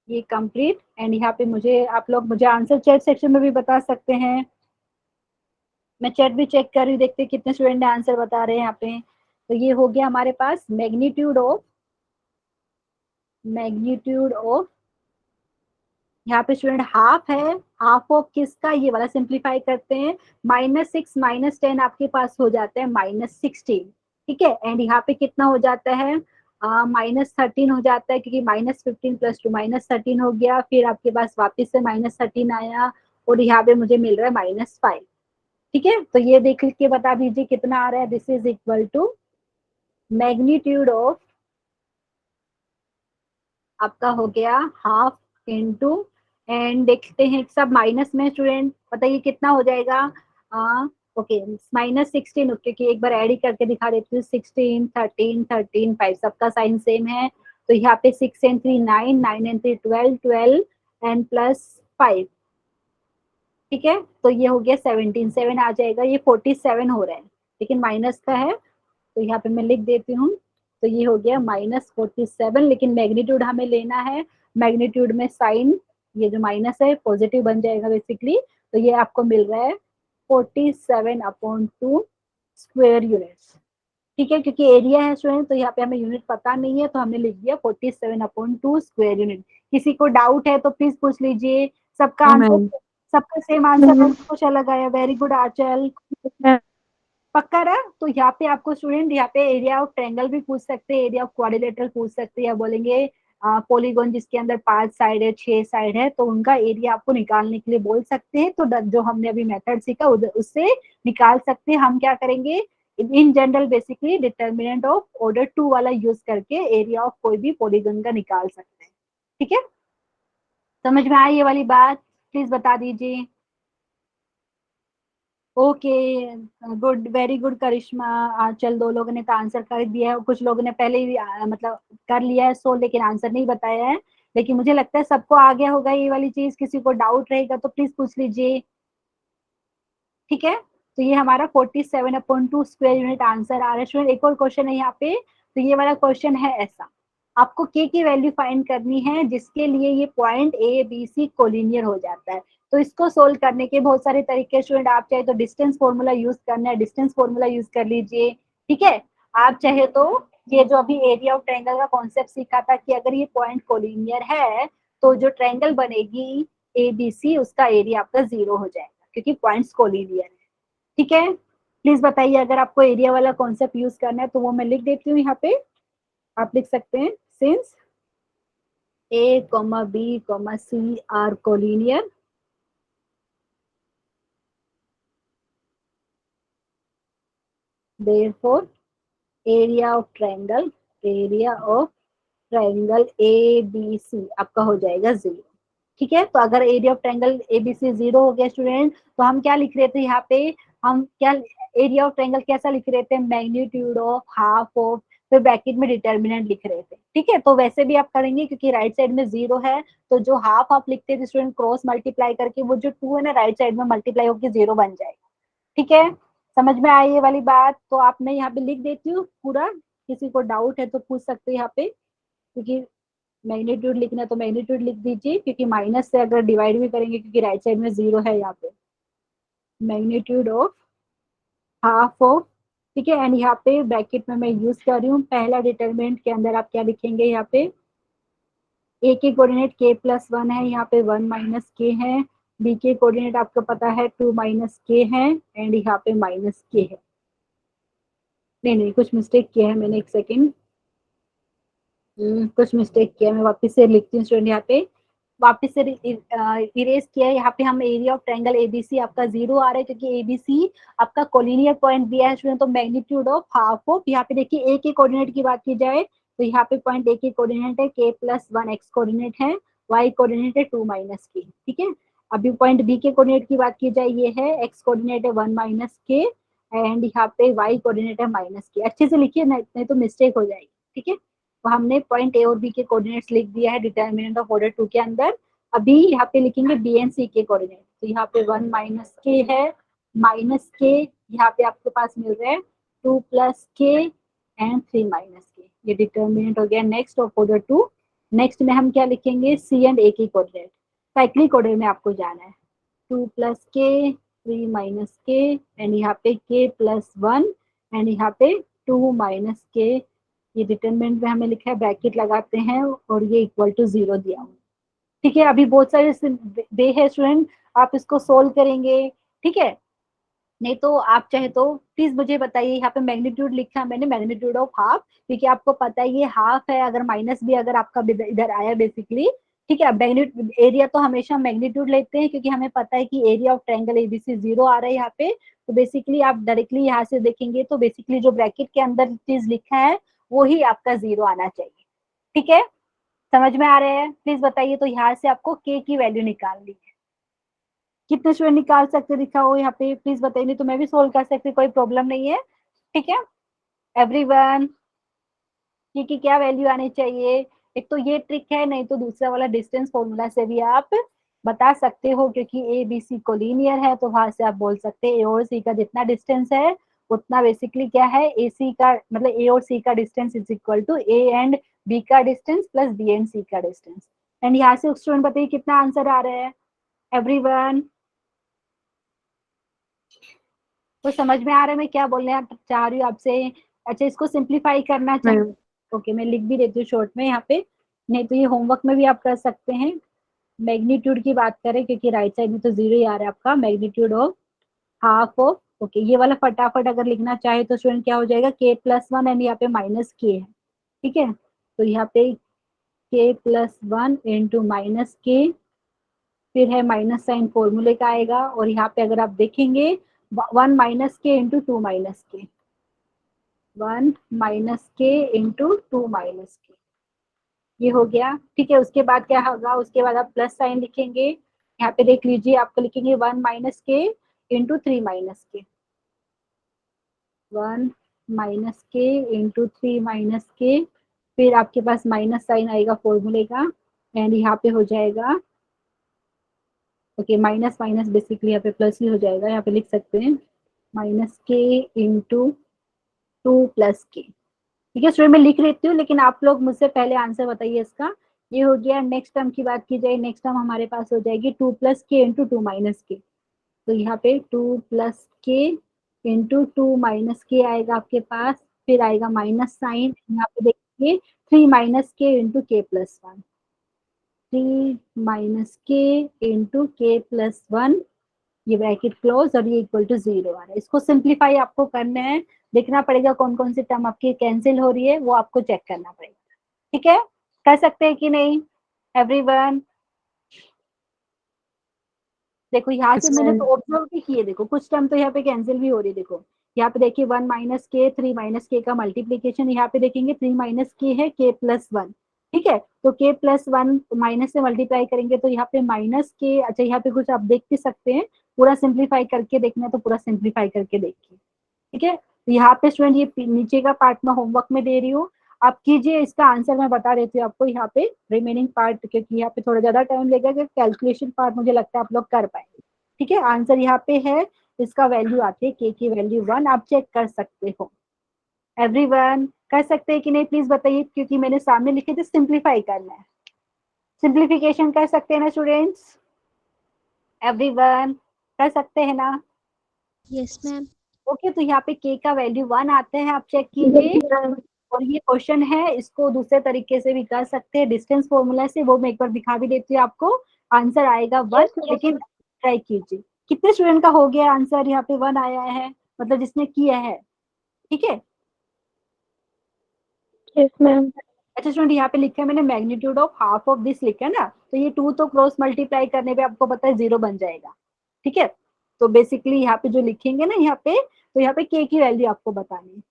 S1: ये कंप्लीट। एंड यहाँ पे मुझे आप लोग मुझे आंसर चैट सेक्शन में भी बता सकते हैं, मैं चैट भी चेक कर रही हूँ, देखते हैं कितने स्टूडेंट ने आंसर बता रहे हैं यहाँ पे। तो ये हो गया हमारे पास मैग्नीट्यूड ऑफ यहाँ पे स्टूडेंट हाफ है, हाफ ऑफ किसका, ये वाला सिंप्लीफाई करते हैं, -6 -10 आपके पास हो जाता है -16, ठीक है। एंड यहाँ पे कितना हो जाता है -13 हो जाता है, क्योंकि -15 + 2 -13 हो गया, फिर आपके पास वापस से -13 आया, और यहाँ पे मुझे मिल रहा है -5। ठीक है, तो ये देख के बता दीजिए कितना आ रहा है। This is equal to magnitude of, आपका हो गया हाफ इंटू, एंड देखते हैं सब माइनस में स्टूडेंट, बताइए कितना हो जाएगा। ओके, -16, क्योंकि एक बार ऐड ही करके दिखा देती हूँ। 16, 13, 13, 5, सबका साइन सेम है, तो यहाँ पे 6 एंड 3 9, 9 एंड 3 12, 12 एंड +5। ठीक है, तो ये हो गया 17, 7 आ जाएगा, ये 47 हो रहा है, लेकिन माइनस का है, तो यहाँ पे मैं लिख देती हूँ। तो ये हो गया -47, लेकिन मैग्नीट्यूड हमें लेना है, मैग्नीट्यूड में साइन, ये जो माइनस है पॉजिटिव बन जाएगा बेसिकली, तो ये आपको मिल रहा है 47/2 स्क्वायर यूनिट्स। ठीक है, क्योंकि एरिया है स्टूडेंट, तो यहाँ पे हमें यूनिट पता नहीं है, तो हमने लिख दिया 47/2 स्क्वायर यूनिट। किसी को डाउट है तो प्लीज पूछ लीजिए। सबका
S2: हाँ
S1: आंसर,
S2: मैम।
S1: सबका सेम आंसर है, कुछ अलग आया। वेरी गुड आंचल, पक्का रहा। तो यहाँ पे आपको स्टूडेंट, यहाँ पे एरिया ऑफ ट्रायंगल भी पूछ सकते हैं, एरिया ऑफ क्वाड्रिलेटरल पूछ सकते हैं, या बोलेंगे पॉलीगॉन जिसके अंदर 5 साइड है, 6 साइड है, तो उनका एरिया आपको निकालने के लिए बोल सकते हैं। तो जो हमने अभी मेथड सीखा उससे निकाल सकते हैं। हम क्या करेंगे, in general basically determinant of order 2 वाला यूज करके एरिया ऑफ कोई भी पॉलीगॉन का निकाल सकते हैं। ठीक है, समझ में आई ये वाली बात, प्लीज बता दीजिए। ओके, गुड, वेरी गुड करिश्मा, आंचल, दो लोगों ने तो आंसर कर दिया है, कुछ लोगों ने पहले ही मतलब कर लिया है सो, लेकिन आंसर नहीं बताया है। लेकिन मुझे लगता है सबको आ गया होगा ये वाली चीज। किसी को डाउट रहेगा तो प्लीज पूछ लीजिए। ठीक है, तो ये हमारा 47/2 स्क्वायर यूनिट आंसर आ रहा है स्टूडेंट। एक और क्वेश्चन है यहाँ पे, तो ये वाला क्वेश्चन है ऐसा, आपको के की वैल्यू फाइंड करनी है, जिसके लिए ये point A B C collinear हो जाता है। तो इसको सोल्व करने के बहुत सारे तरीके स्टूडेंट, आप चाहे तो डिस्टेंस फॉर्मूला यूज करना है, डिस्टेंस फॉर्मूला यूज कर लीजिए। ठीक है, आप चाहे तो ये जो अभी एरिया ऑफ ट्रायंगल का कॉन्सेप्ट सीखा था, कि अगर ये पॉइंट कोलिनियर है तो जो ट्रायंगल बनेगी ए बी सी, उसका एरिया आपका 0 हो जाएगा, क्योंकि पॉइंट्स कोलिनियर है। ठीक है, प्लीज बताइए अगर आपको एरिया वाला कॉन्सेप्ट यूज करना है, तो वो मैं लिख देती हूँ यहाँ पे। आप लिख सकते हैं, since A, B, C are collinear, therefore area of triangle ABC आपका हो जाएगा 0। ठीक है, तो अगर एरिया ऑफ ट्रायंगल एबीसी 0 हो गया स्टूडेंट, तो हम क्या लिख रहे थे यहाँ पे, हम क्या एरिया ऑफ ट्रायंगल कैसा लिख रहे थे, मैग्नीट्यूड ऑफ, हाफ ऑफ, फिर ब्रैकेट में डिटर्मिनेंट लिख रहे थे। ठीक है, तो वैसे भी आप करेंगे, क्योंकि राइट साइड में 0 है, तो जो हाफ आप लिखते थे स्टूडेंट, क्रॉस मल्टीप्लाई करके वो जो 2 है ना राइट साइड में मल्टीप्लाई होकर 0 बन जाएगा। ठीक है, समझ में आई ये वाली बात। तो आप, मैं यहाँ पे लिख देती हूँ पूरा, किसी को डाउट है तो पूछ सकते हैं यहाँ पे, क्योंकि मैग्नीट्यूड लिखना है तो मैग्नीट्यूड लिख दीजिए, क्योंकि माइनस से अगर डिवाइड भी करेंगे, क्योंकि राइट साइड में 0 है यहाँ पे, मैग्नीट्यूड ऑफ हाफ ऑफ। ठीक है, एंड यहाँ पे ब्रैकेट में मैं यूज कर रही हूँ, पहला डिटरमिनेंट के अंदर आप क्या लिखेंगे, यहाँ पे ए के कोऑर्डिनेट k+1 है, यहाँ पे 1 - k है, बी के कोऑर्डिनेट आपको पता है 2 - k है, एंड यहाँ पे -k है। नहीं नहीं, कुछ मिस्टेक किया है मैंने, एक सेकेंड, कुछ मिस्टेक किया, मैं वापस से लिखती हूँ स्टूडेंट। यहाँ पे वापस से इरेज किया है, यहाँ पे हम एरिया ऑफ ट्रायंगल एबीसी आपका 0 आ रहा है, क्योंकि एबीसी आपका कोलिनियर पॉइंट दिया है स्टूडेंट। तो मैग्नीट्यूड ऑफ हाफ ऑफ, यहाँ पे देखिए ए के कोऑर्डिनेट की बात की जाए, तो यहाँ पे पॉइंट ए के कोऑर्डिनेट है k+1, एक्स कोऑर्डिनेट है, वाई कोऑर्डिनेट है 2 - k। ठीक है, अभी पॉइंट बी के कोऑर्डिनेट की बात की जाए, ये है एक्स कोऑर्डिनेट है 1 - k, एंड यहाँ पे वाई कोऑर्डिनेट है -k। अच्छे से लिखिए, नहीं तो मिस्टेक हो जाएगी। ठीक है, तो हमने पॉइंट ए और बी के कोऑर्डिनेट्स लिख दिया है डिटरमिनेंट ऑफ ऑर्डर 2 के अंदर। अभी यहाँ पे लिखेंगे बी एंड सी के कोऑर्डिनेट, तो यहाँ पे 1 - k है, -k, यहाँ पे आपके पास मिल रहा है 2 + k एंड 3 - k। ये डिटरमिनेंट हो गया नेक्स्ट ऑफ ऑर्डर 2। नेक्स्ट में हम क्या लिखेंगे, सी एंड ए की कोऑर्डिनेट, साइक्लिक ऑर्डर में आपको जाना है, 2 + k, 3 - k, एंड यहाँ पे k+1, एंड यहाँ पे 2 - k। ये डिटरमिनेंट में हमें लिखा है, ब्रैकेट लगाते हैं, और ये इक्वल टू 0 दिया हुआ। ठीक है, अभी बहुत सारे वे है स्टूडेंट, आप इसको सोल्व करेंगे। ठीक है, नहीं तो आप चाहे तो प्लीज मुझे बताइए, यहाँ पे मैग्नीट्यूड लिखा मैंने, मैग्नीट्यूड ऑफ हाफ, क्योंकि आपको पता है ये हाफ है, अगर माइनस भी अगर आपका इधर आया बेसिकली, ठीक है। मैग्नीट्यूड एरिया तो हमेशा मैग्नीट्यूड लेते हैं, क्योंकि हमें पता है कि एरिया ऑफ ट्रायंगल एबीसी 0 आ रहा है यहाँ पे। तो बेसिकली आप डायरेक्टली यहाँ से देखेंगे तो बेसिकली जो ब्रैकेट के अंदर चीज लिखा है वो ही आपका 0 आना चाहिए, ठीक है। समझ में आ रहे हैं? प्लीज बताइए। तो यहाँ से आपको के की वैल्यू निकालनी है। कितने स्टूडेंट निकाल सकते दिखा हो यहाँ पे, प्लीज बताइए, नहीं तो मैं भी सोल्व कर सकती, कोई प्रॉब्लम नहीं है, ठीक है। एवरीवन, की क्या वैल्यू आनी चाहिए? एक तो ये ट्रिक है, नहीं तो दूसरा वाला डिस्टेंस फॉर्मूला से भी आप बता सकते हो, क्योंकि ए बी सी कोलिनियर है, तो वहां से आप बोल सकते हैं ए और सी का जितना डिस्टेंस है उतना बेसिकली क्या है, ए सी का मतलब ए और सी का distance is equal to A and B का distance plus B and C का डिस्टेंस। एंड यहाँ से स्टूडेंट बताइए कितना आंसर आ रहा है एवरीवन? तो समझ में आ रहा है मैं क्या बोलने चाह रही हूँ आपसे? अच्छा, इसको सिंप्लीफाई करना चाहिए। ओके, मैं लिख भी देती हूँ शॉर्ट में यहाँ पे, नहीं तो ये होमवर्क में भी आप कर सकते हैं। मैग्नीट्यूड की बात करें, क्योंकि राइट साइड में तो 0 ही आ रहा है आपका, magnitude of half of, okay, ये वाला फटाफट अगर लिखना चाहे तो स्टूडेंट क्या हो जाएगा, के प्लस वन एंड यहाँ पे माइनस के है, ठीक है। तो यहाँ पे के प्लस वन इंटू माइनस के, फिर है माइनस साइन फॉर्मूले का आएगा, और यहाँ पे अगर आप देखेंगे 1 माइनस के इंटू 2 माइनस के, 1 माइनस के इंटू 2 माइनस के, ये हो गया, ठीक है। उसके बाद क्या होगा, उसके बाद आप प्लस साइन लिखेंगे, यहाँ पे देख लीजिए आपको लिखेंगे 1 माइनस के इंटू 3 माइनस के, 1 माइनस के इंटू 3 माइनस के, फिर आपके पास माइनस साइन आएगा फॉर्मूले का, एंड यहाँ पे हो जाएगा, ओके, माइनस माइनस बेसिकली यहाँ पे प्लस ही हो जाएगा, यहाँ पे लिख सकते हैं माइनस के इंटू 2 प्लस के, ठीक है स्टूडेंट। मैं लिख लेती हूँ, लेकिन आप लोग मुझसे पहले आंसर बताइए इसका। ये हो गया। नेक्स्ट टर्म की बात की जाए, नेक्स्ट टर्म हमारे पास हो जाएगी 2 प्लस के इंटू 2 माइनस के, तो यहाँ पे 2 प्लस के इंटू 2 माइनस के आएगा आपके पास, फिर आएगा माइनस साइन, यहाँ पे देखिए 3 माइनस के इंटू के प्लस वन, 3 माइनस के इंटू के प्लस वन, ये ब्रैकेट क्लोज, और ये इक्वल टू 0 आ रहा है। इसको सिंप्लीफाई आपको करना है, देखना पड़ेगा कौन कौन सी टर्म आपकी कैंसिल हो रही है, वो आपको चेक करना पड़ेगा, ठीक है। कर सकते हैं कि नहीं एवरीवन? देखो यहाँ से मैंने तो ऑब्जर्व भी किए, देखो कुछ टर्म तो यहाँ पे कैंसिल भी हो रही है, देखो यहाँ पे देखिए 1 माइनस के 3 माइनस के का मल्टीप्लीकेशन, यहाँ पे देखेंगे 3 माइनस के है के प्लस वन, ठीक है। तो के प्लस वन माइनस से मल्टीप्लाई करेंगे तो यहाँ पे माइनस के, अच्छा यहाँ पे कुछ आप देख भी सकते हैं, पूरा सिंप्लीफाई करके देखना है तो पूरा सिंप्लीफाई करके देखिए, ठीक है। तो यहाँ पे स्टूडेंट ये नीचे का पार्ट में होमवर्क में दे रही हूँ, आप कीजिए, इसका आंसर मैं बता देती हूँ आपको यहाँ पे रिमेनिंग पार्ट, क्योंकि यहाँ पे थोड़ा ज्यादा टाइम लगेगा, कि कैलकुलेशन पार्ट मुझे लगता है आप लोग कर पाएंगे, ठीक है। आंसर यहाँ पे है, इसका वैल्यू आती है के की वैल्यू 1, आप चेक कर सकते हो एवरीवन। कर सकते हैं कि नहीं प्लीज बताइए, क्योंकि मैंने सामने लिखे थे सिंप्लीफाई करना है, सिंप्लीफिकेशन कर सकते हैं ना स्टूडेंट्स एवरीवन? कर सकते हैं ना?
S2: Yes ma'am.
S1: ओके, तो यहाँ पे के का वैल्यू 1 आते हैं, आप चेक कीजिए। और ये क्वेश्चन है, इसको दूसरे तरीके से भी कर सकते हैं, डिस्टेंस फॉर्मूला से, वो मैं एक बार दिखा भी देती हूँ आपको। आंसर आएगा 1, लेकिन ट्राई कीजिए। कितने स्टूडेंट का हो गया आंसर, यहाँ पे 1 आया है, मतलब जिसने किया है, ठीक है।
S2: Yes ma'am.
S1: अच्छा स्टूडेंट, यहाँ पे लिखा है मैंने magnitude of half of this लिखा है ना, तो ये 2 तो क्रॉस मल्टीप्लाई करने पे आपको पता है 0 बन जाएगा, ठीक है। तो बेसिकली यहाँ पे जो लिखेंगे ना यहाँ पे, तो यहाँ पे के की वैल्यू आपको बतानी है,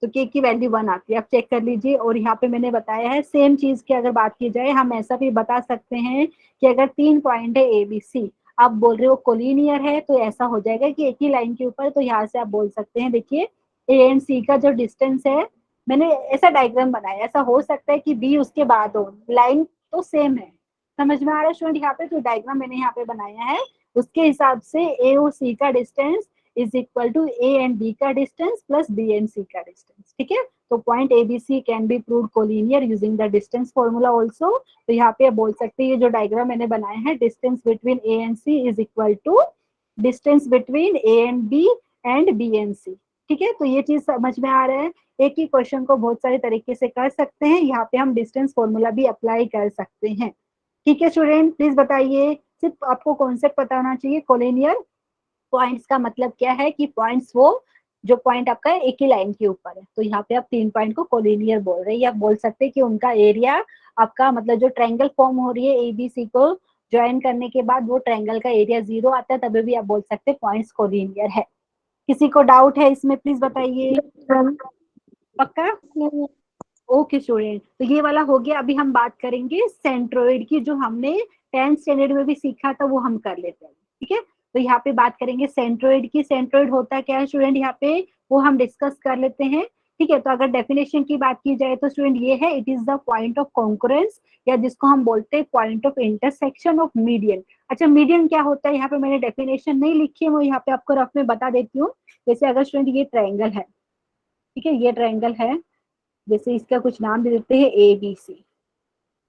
S1: तो के की वैल्यू 1 आती है, आप चेक कर लीजिए। और यहाँ पे मैंने बताया है सेम चीज की अगर बात की जाए, हम ऐसा भी बता सकते हैं कि अगर 3 पॉइंट है ए बी सी, आप बोल रहे हो कोलिनियर है, तो ऐसा हो जाएगा कि एक ही लाइन के ऊपर, तो यहाँ से आप बोल सकते हैं, देखिए ए एंड सी का जो डिस्टेंस है, मैंने ऐसा डायग्राम बनाया, ऐसा हो सकता है कि बी उसके बाद हो, लाइन तो सेम है। समझ में आ रहा है स्टूडेंट? यहाँ पे जो डायग्राम मैंने यहाँ पे बनाया है, उसके हिसाब से ए और सी का distance is equal to A and B का distance plus B and C का डिस्टेंस, ठीक है। तो point A B C can be proved collinear using the distance formula also. तो यहाँ पे आप बोल सकते हैं ये जो डायग्राम मैंने बनाया है, distance between A and C is equal to distance between A and B and C, ठीक है। तो ये चीज समझ में आ रहा है, एक ही क्वेश्चन को बहुत सारे तरीके से कर सकते हैं, यहाँ पे हम डिस्टेंस फॉर्मूला भी अप्लाई कर सकते हैं, ठीक है स्टूडेंट। प्लीज बताइए, सिर्फ आपको कॉन्सेप्ट पता होना चाहिए कोलिनियर पॉइंट्स का मतलब क्या है कि पॉइंट्स वो जो पॉइंट आपका एक ही लाइन के ऊपर है, तो यहाँ पे आप 3 पॉइंट को कोलिनियर बोल रहे हैं, या आप बोल सकते हैं कि उनका एरिया आपका मतलब जो ट्रायंगल फॉर्म हो रही है एबीसी को ज्वाइन करने के बाद वो ट्रायंगल का एरिया 0 आता है, तभी भी आप बोल सकते हैं पॉइंट्स कोलिनियर है। किसी को डाउट है इसमें प्लीज बताइए।
S2: मैम
S1: पक्का? ओके स्टूडेंट, तो ये वाला हो गया। अभी हम बात करेंगे सेंट्रोइड की, जो हमने 10th स्टैंडर्ड में भी सीखा था, वो हम कर लेते हैं। ठीक है, तो यहाँ पे बात करेंगे सेंट्रोइड की। सेंट्रोइड होता क्या है स्टूडेंट, यहाँ पे वो हम डिस्कस कर लेते हैं। ठीक है, तो अगर डेफिनेशन की बात की जाए तो स्टूडेंट ये है, it is the point of concurrence, या जिसको हम बोलते हैं point of intersection of median. अच्छा, मीडियन क्या होता है, यहाँ पे मैंने डेफिनेशन नहीं लिखी है, वो यहाँ पे आपको रफ में बता देती हूँ। जैसे अगर स्टूडेंट ये ट्रायंगल है, ठीक है, ये ट्रायंगल है, जैसे इसका कुछ नाम दे देते हैं ए बी सी।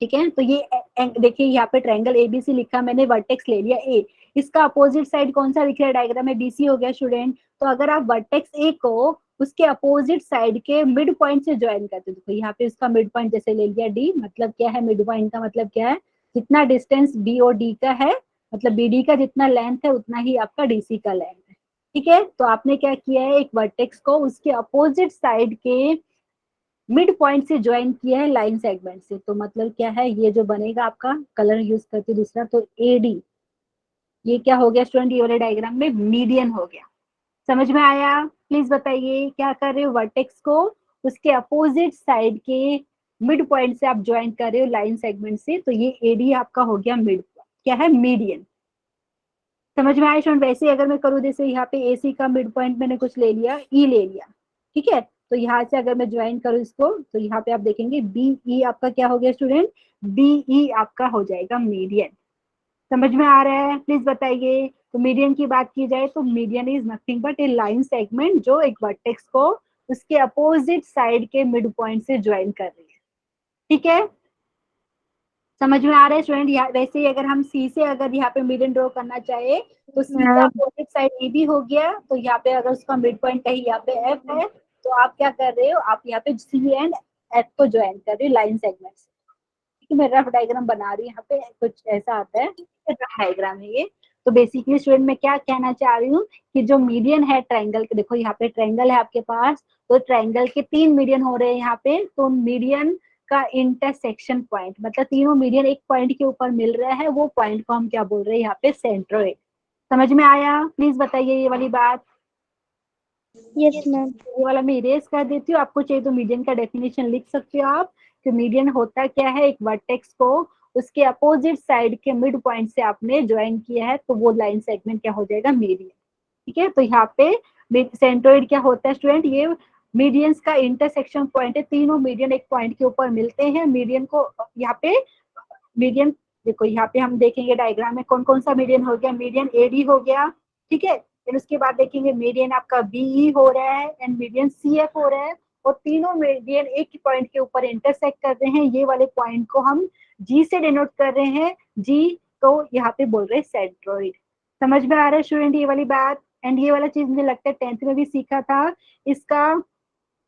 S1: ठीक है, तो ये देखिए यहाँ पे ट्रायंगल एबीसी लिखा, मैंने वर्टेक्स ले लिया ए, इसका अपोजिट साइड कौन सा दिख रहा है डायग्राम में, बीसी हो गया स्टूडेंट। तो अगर आप वर्टेक्स ए को उसके अपोजिट साइड के मिड पॉइंट से ज्वाइन करते हो, तो यहाँ पे इसका मिड पॉइंट जैसे ले लिया डी, मतलब क्या है मिड पॉइंट का मतलब क्या है, जितना डिस्टेंस बी और डी का है, मतलब बीडी का जितना लेंथ है उतना ही आपका डीसी का लेंथ है। ठीक है, तो आपने क्या किया है, एक वर्टेक्स को उसके अपोजिट साइड के मिड पॉइंट से ज्वाइन किया है लाइन सेगमेंट से, तो मतलब क्या है, ये जो बनेगा आपका कलर यूज करके दूसरा, तो एडी, ये क्या हो गया स्टूडेंट, ये वाले डायग्राम में मीडियन हो गया। समझ में आया? प्लीज बताइए, क्या कर रहे हो, वर्टेक्स को उसके अपोजिट साइड के मिड पॉइंट से आप ज्वाइन कर रहे हो लाइन सेगमेंट से, तो ये एडी आपका हो गया मिड, क्या है, मीडियन। समझ में आया स्टूडेंट? वैसे अगर मैं करूँ, जैसे यहाँ पे एसी का मिड पॉइंट मैंने कुछ ले लिया, ई ले लिया, ठीक है, तो यहाँ से अगर मैं ज्वाइन करूँ इसको, तो यहाँ पे आप देखेंगे बीई आपका क्या हो गया स्टूडेंट, बीई आपका हो जाएगा मीडियन। समझ में आ रहा है? प्लीज बताइए। तो मीडियन की बात की जाए तो median is nothing but A line segment जो एक वर्टेक्स को उसके अपोजिट साइड के मिड पॉइंट से ज्वाइन कर रही है। ठीक है, समझ में आ रहा है स्टूडेंट? वैसे ही अगर हम सी से अगर यहाँ पे मीडियन ड्रॉ करना चाहे, तो सी का अपोजिट साइड ए बी हो गया, तो यहाँ पे अगर उसका मिड पॉइंट कहीं यहाँ पे एफ है, तो आप क्या कर रहे हो, आप यहाँ पे सी एंड एफ को ज्वाइन कर रहे हो लाइन सेगमेंट से। मैं रफ डायग्राम बना रही हूँ, यहाँ पे कुछ ऐसा आता है, रफ डायग्राम है ये। तो बेसिकली स्टूडेंट मैं क्या कहना चाह रही हूँ कि जो मीडियन है ट्रायंगल के, देखो यहाँ पे ट्रायंगल है आपके पास, तो ट्रायंगल के 3 मीडियन हो रहे हैं यहाँ पे, तो मीडियन का इंटरसेक्शन पॉइंट, मतलब तीनों मीडियन एक पॉइंट के ऊपर मिल रहा है, वो पॉइंट को हम क्या बोल रहे हैं यहाँ पे, सेंट्रोइड। समझ में आया? प्लीज बताइए ये वाली बात।
S2: Yes ma'am.
S1: ये वाला मैं इरेज कर देती हूँ, आपको चाहिए तो मीडियन का डेफिनेशन लिख सकते हो आप, कि मीडियन होता क्या है, एक वर्टेक्स को उसके अपोजिट साइड के मिड पॉइंट से आपने ज्वाइन किया है, तो वो लाइन सेगमेंट क्या हो जाएगा, मीडियन। ठीक है, तो यहाँ पे सेंट्रोइड क्या होता है स्टूडेंट, ये मीडियंस का इंटरसेक्शन पॉइंट है, तीनों मीडियन एक पॉइंट के ऊपर मिलते हैं, मीडियन को यहाँ पे मीडियन, देखो यहाँ पे हम देखेंगे डायग्राम में कौन कौन सा मीडियन हो गया, मीडियन एडी हो गया, ठीक है, फिर उसके बाद देखेंगे मीडियन आपका बीई हो रहा है एंड मीडियन सीएफ हो रहा है, और तीनों मीडियन एक ही पॉइंट के ऊपर इंटरसेक्ट कर रहे हैं, ये वाले पॉइंट को हम जी से डिनोट कर रहे हैं, जी, तो यहाँ पे बोल रहे हैं सेंट्रोइड। समझ में आ रहा है स्टूडेंट ये वाली बात? एंड ये वाला चीज मुझे लगता है 10th में भी सीखा था, इसका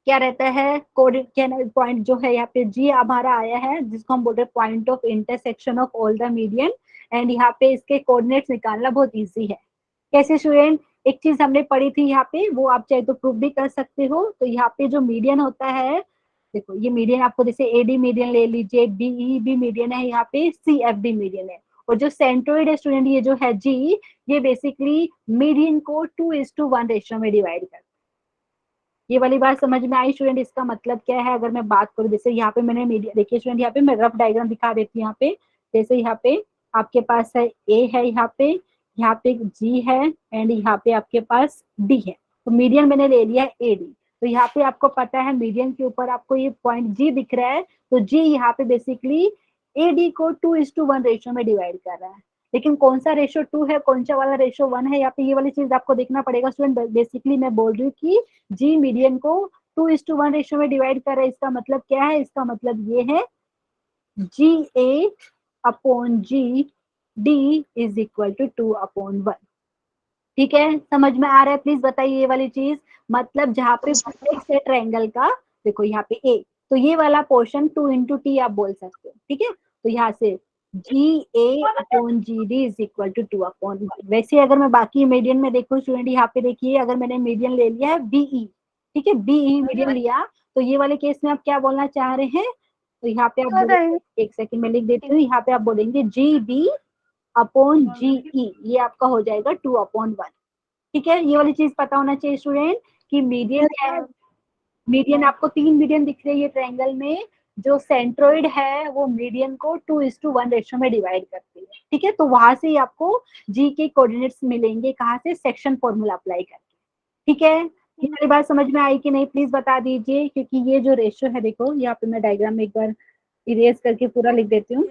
S1: क्या रहता है, कोऑर्डिनेट पॉइंट जो है यहाँ पे जी हमारा आया है, जिसको हम बोल रहे हैं point of intersection of all the median, and यहाँ पे इसके कोऑर्डिनेट्स निकालना बहुत इजी है। कैसे स्टूडेंट, एक चीज हमने पढ़ी थी यहाँ पे, वो आप चाहे तो प्रूफ भी कर सकते हो। तो यहाँ पे जो मीडियन होता है, देखो ये मीडियन आपको जैसे एडी मीडियन ले लीजिए, बीई भी मीडियन है, यहाँ पे सी एफ भी मीडियन है, और जो सेंट्रोइड है स्टूडेंट, ये जो है जी, ये बेसिकली मीडियन को 2:1 रेशियो में डिवाइड करता है। ये वाली बात समझ में आई स्टूडेंट? इसका मतलब क्या है, अगर मैं बात करूँ, जैसे यहाँ पे मैंने मीडिया, देखिए स्टूडेंट यहाँ पे मैं रफ डायग्राम दिखा देती हूँ, यहाँ पे जैसे यहाँ पे आपके पास है ए है, यहाँ पे जी है, एंड यहाँ पे आपके पास डी है, तो मीडियन मैंने ले लिया ए डी। तो यहाँ पे आपको पता है मीडियन के ऊपर आपको ये पॉइंट जी दिख रहा है, तो जी यहाँ पे बेसिकली ए डी को 2:1 रेशियो में डिवाइड कर रहा है, लेकिन कौन सा रेशो 2 है, कौन सा वाला रेशो 1 है, यहाँ पे ये वाली चीज आपको देखना पड़ेगा स्टूडेंट। बेसिकली मैं बोल रही हूँ कि जी मीडियन को 2:1 रेशियो में डिवाइड कर रहा है, इसका मतलब क्या है, इसका मतलब ये है G A upon G D is equal to 2/1। ठीक है, समझ में आ रहा है? प्लीज बताइए ये वाली चीज, मतलब जहाँ पे वर्टेक्स है ट्रायंगल का, देखो यहाँ पे ए, तो ये वाला पोर्शन 2 into t आप बोल सकते हो, ठीक है, तो यहाँ से GA/GD इज इक्वल टू 2/1। वैसे अगर मैं बाकी मीडियन में देखूं स्टूडेंट, यहाँ पे देखिए अगर मैंने मीडियन ले लिया है BE, ठीक है, BE मीडियन लिया, तो ये वाले केस में आप क्या बोलना चाह रहे हैं, तो यहाँ पे आप बोलेंगे, एक सेकंड में लिख देती हूँ, यहाँ पे आप बोलेंगे GB/GE, ये आपका हो जाएगा 2/1। ठीक है, ये वाली चीज पता होना चाहिए स्टूडेंट कि मीडियन है, मीडियन आपको 3 मीडियन दिख रही है ट्रायंगल में, जो सेंट्रोइड है वो मीडियन को 2:1 रेशियो में डिवाइड करती है। ठीक है, तो वहां से ही आपको जी के कोऑर्डिनेट्स मिलेंगे, कहाँ से, सेक्शन फॉर्मूला अप्लाई करके। ठीक है, ये वाली बात समझ में आई कि नहीं, प्लीज बता दीजिए, क्योंकि ये जो रेशियो है, देखो यहाँ पे मैं डायग्राम में एक बार इरेज करके पूरा लिख देती हूँ।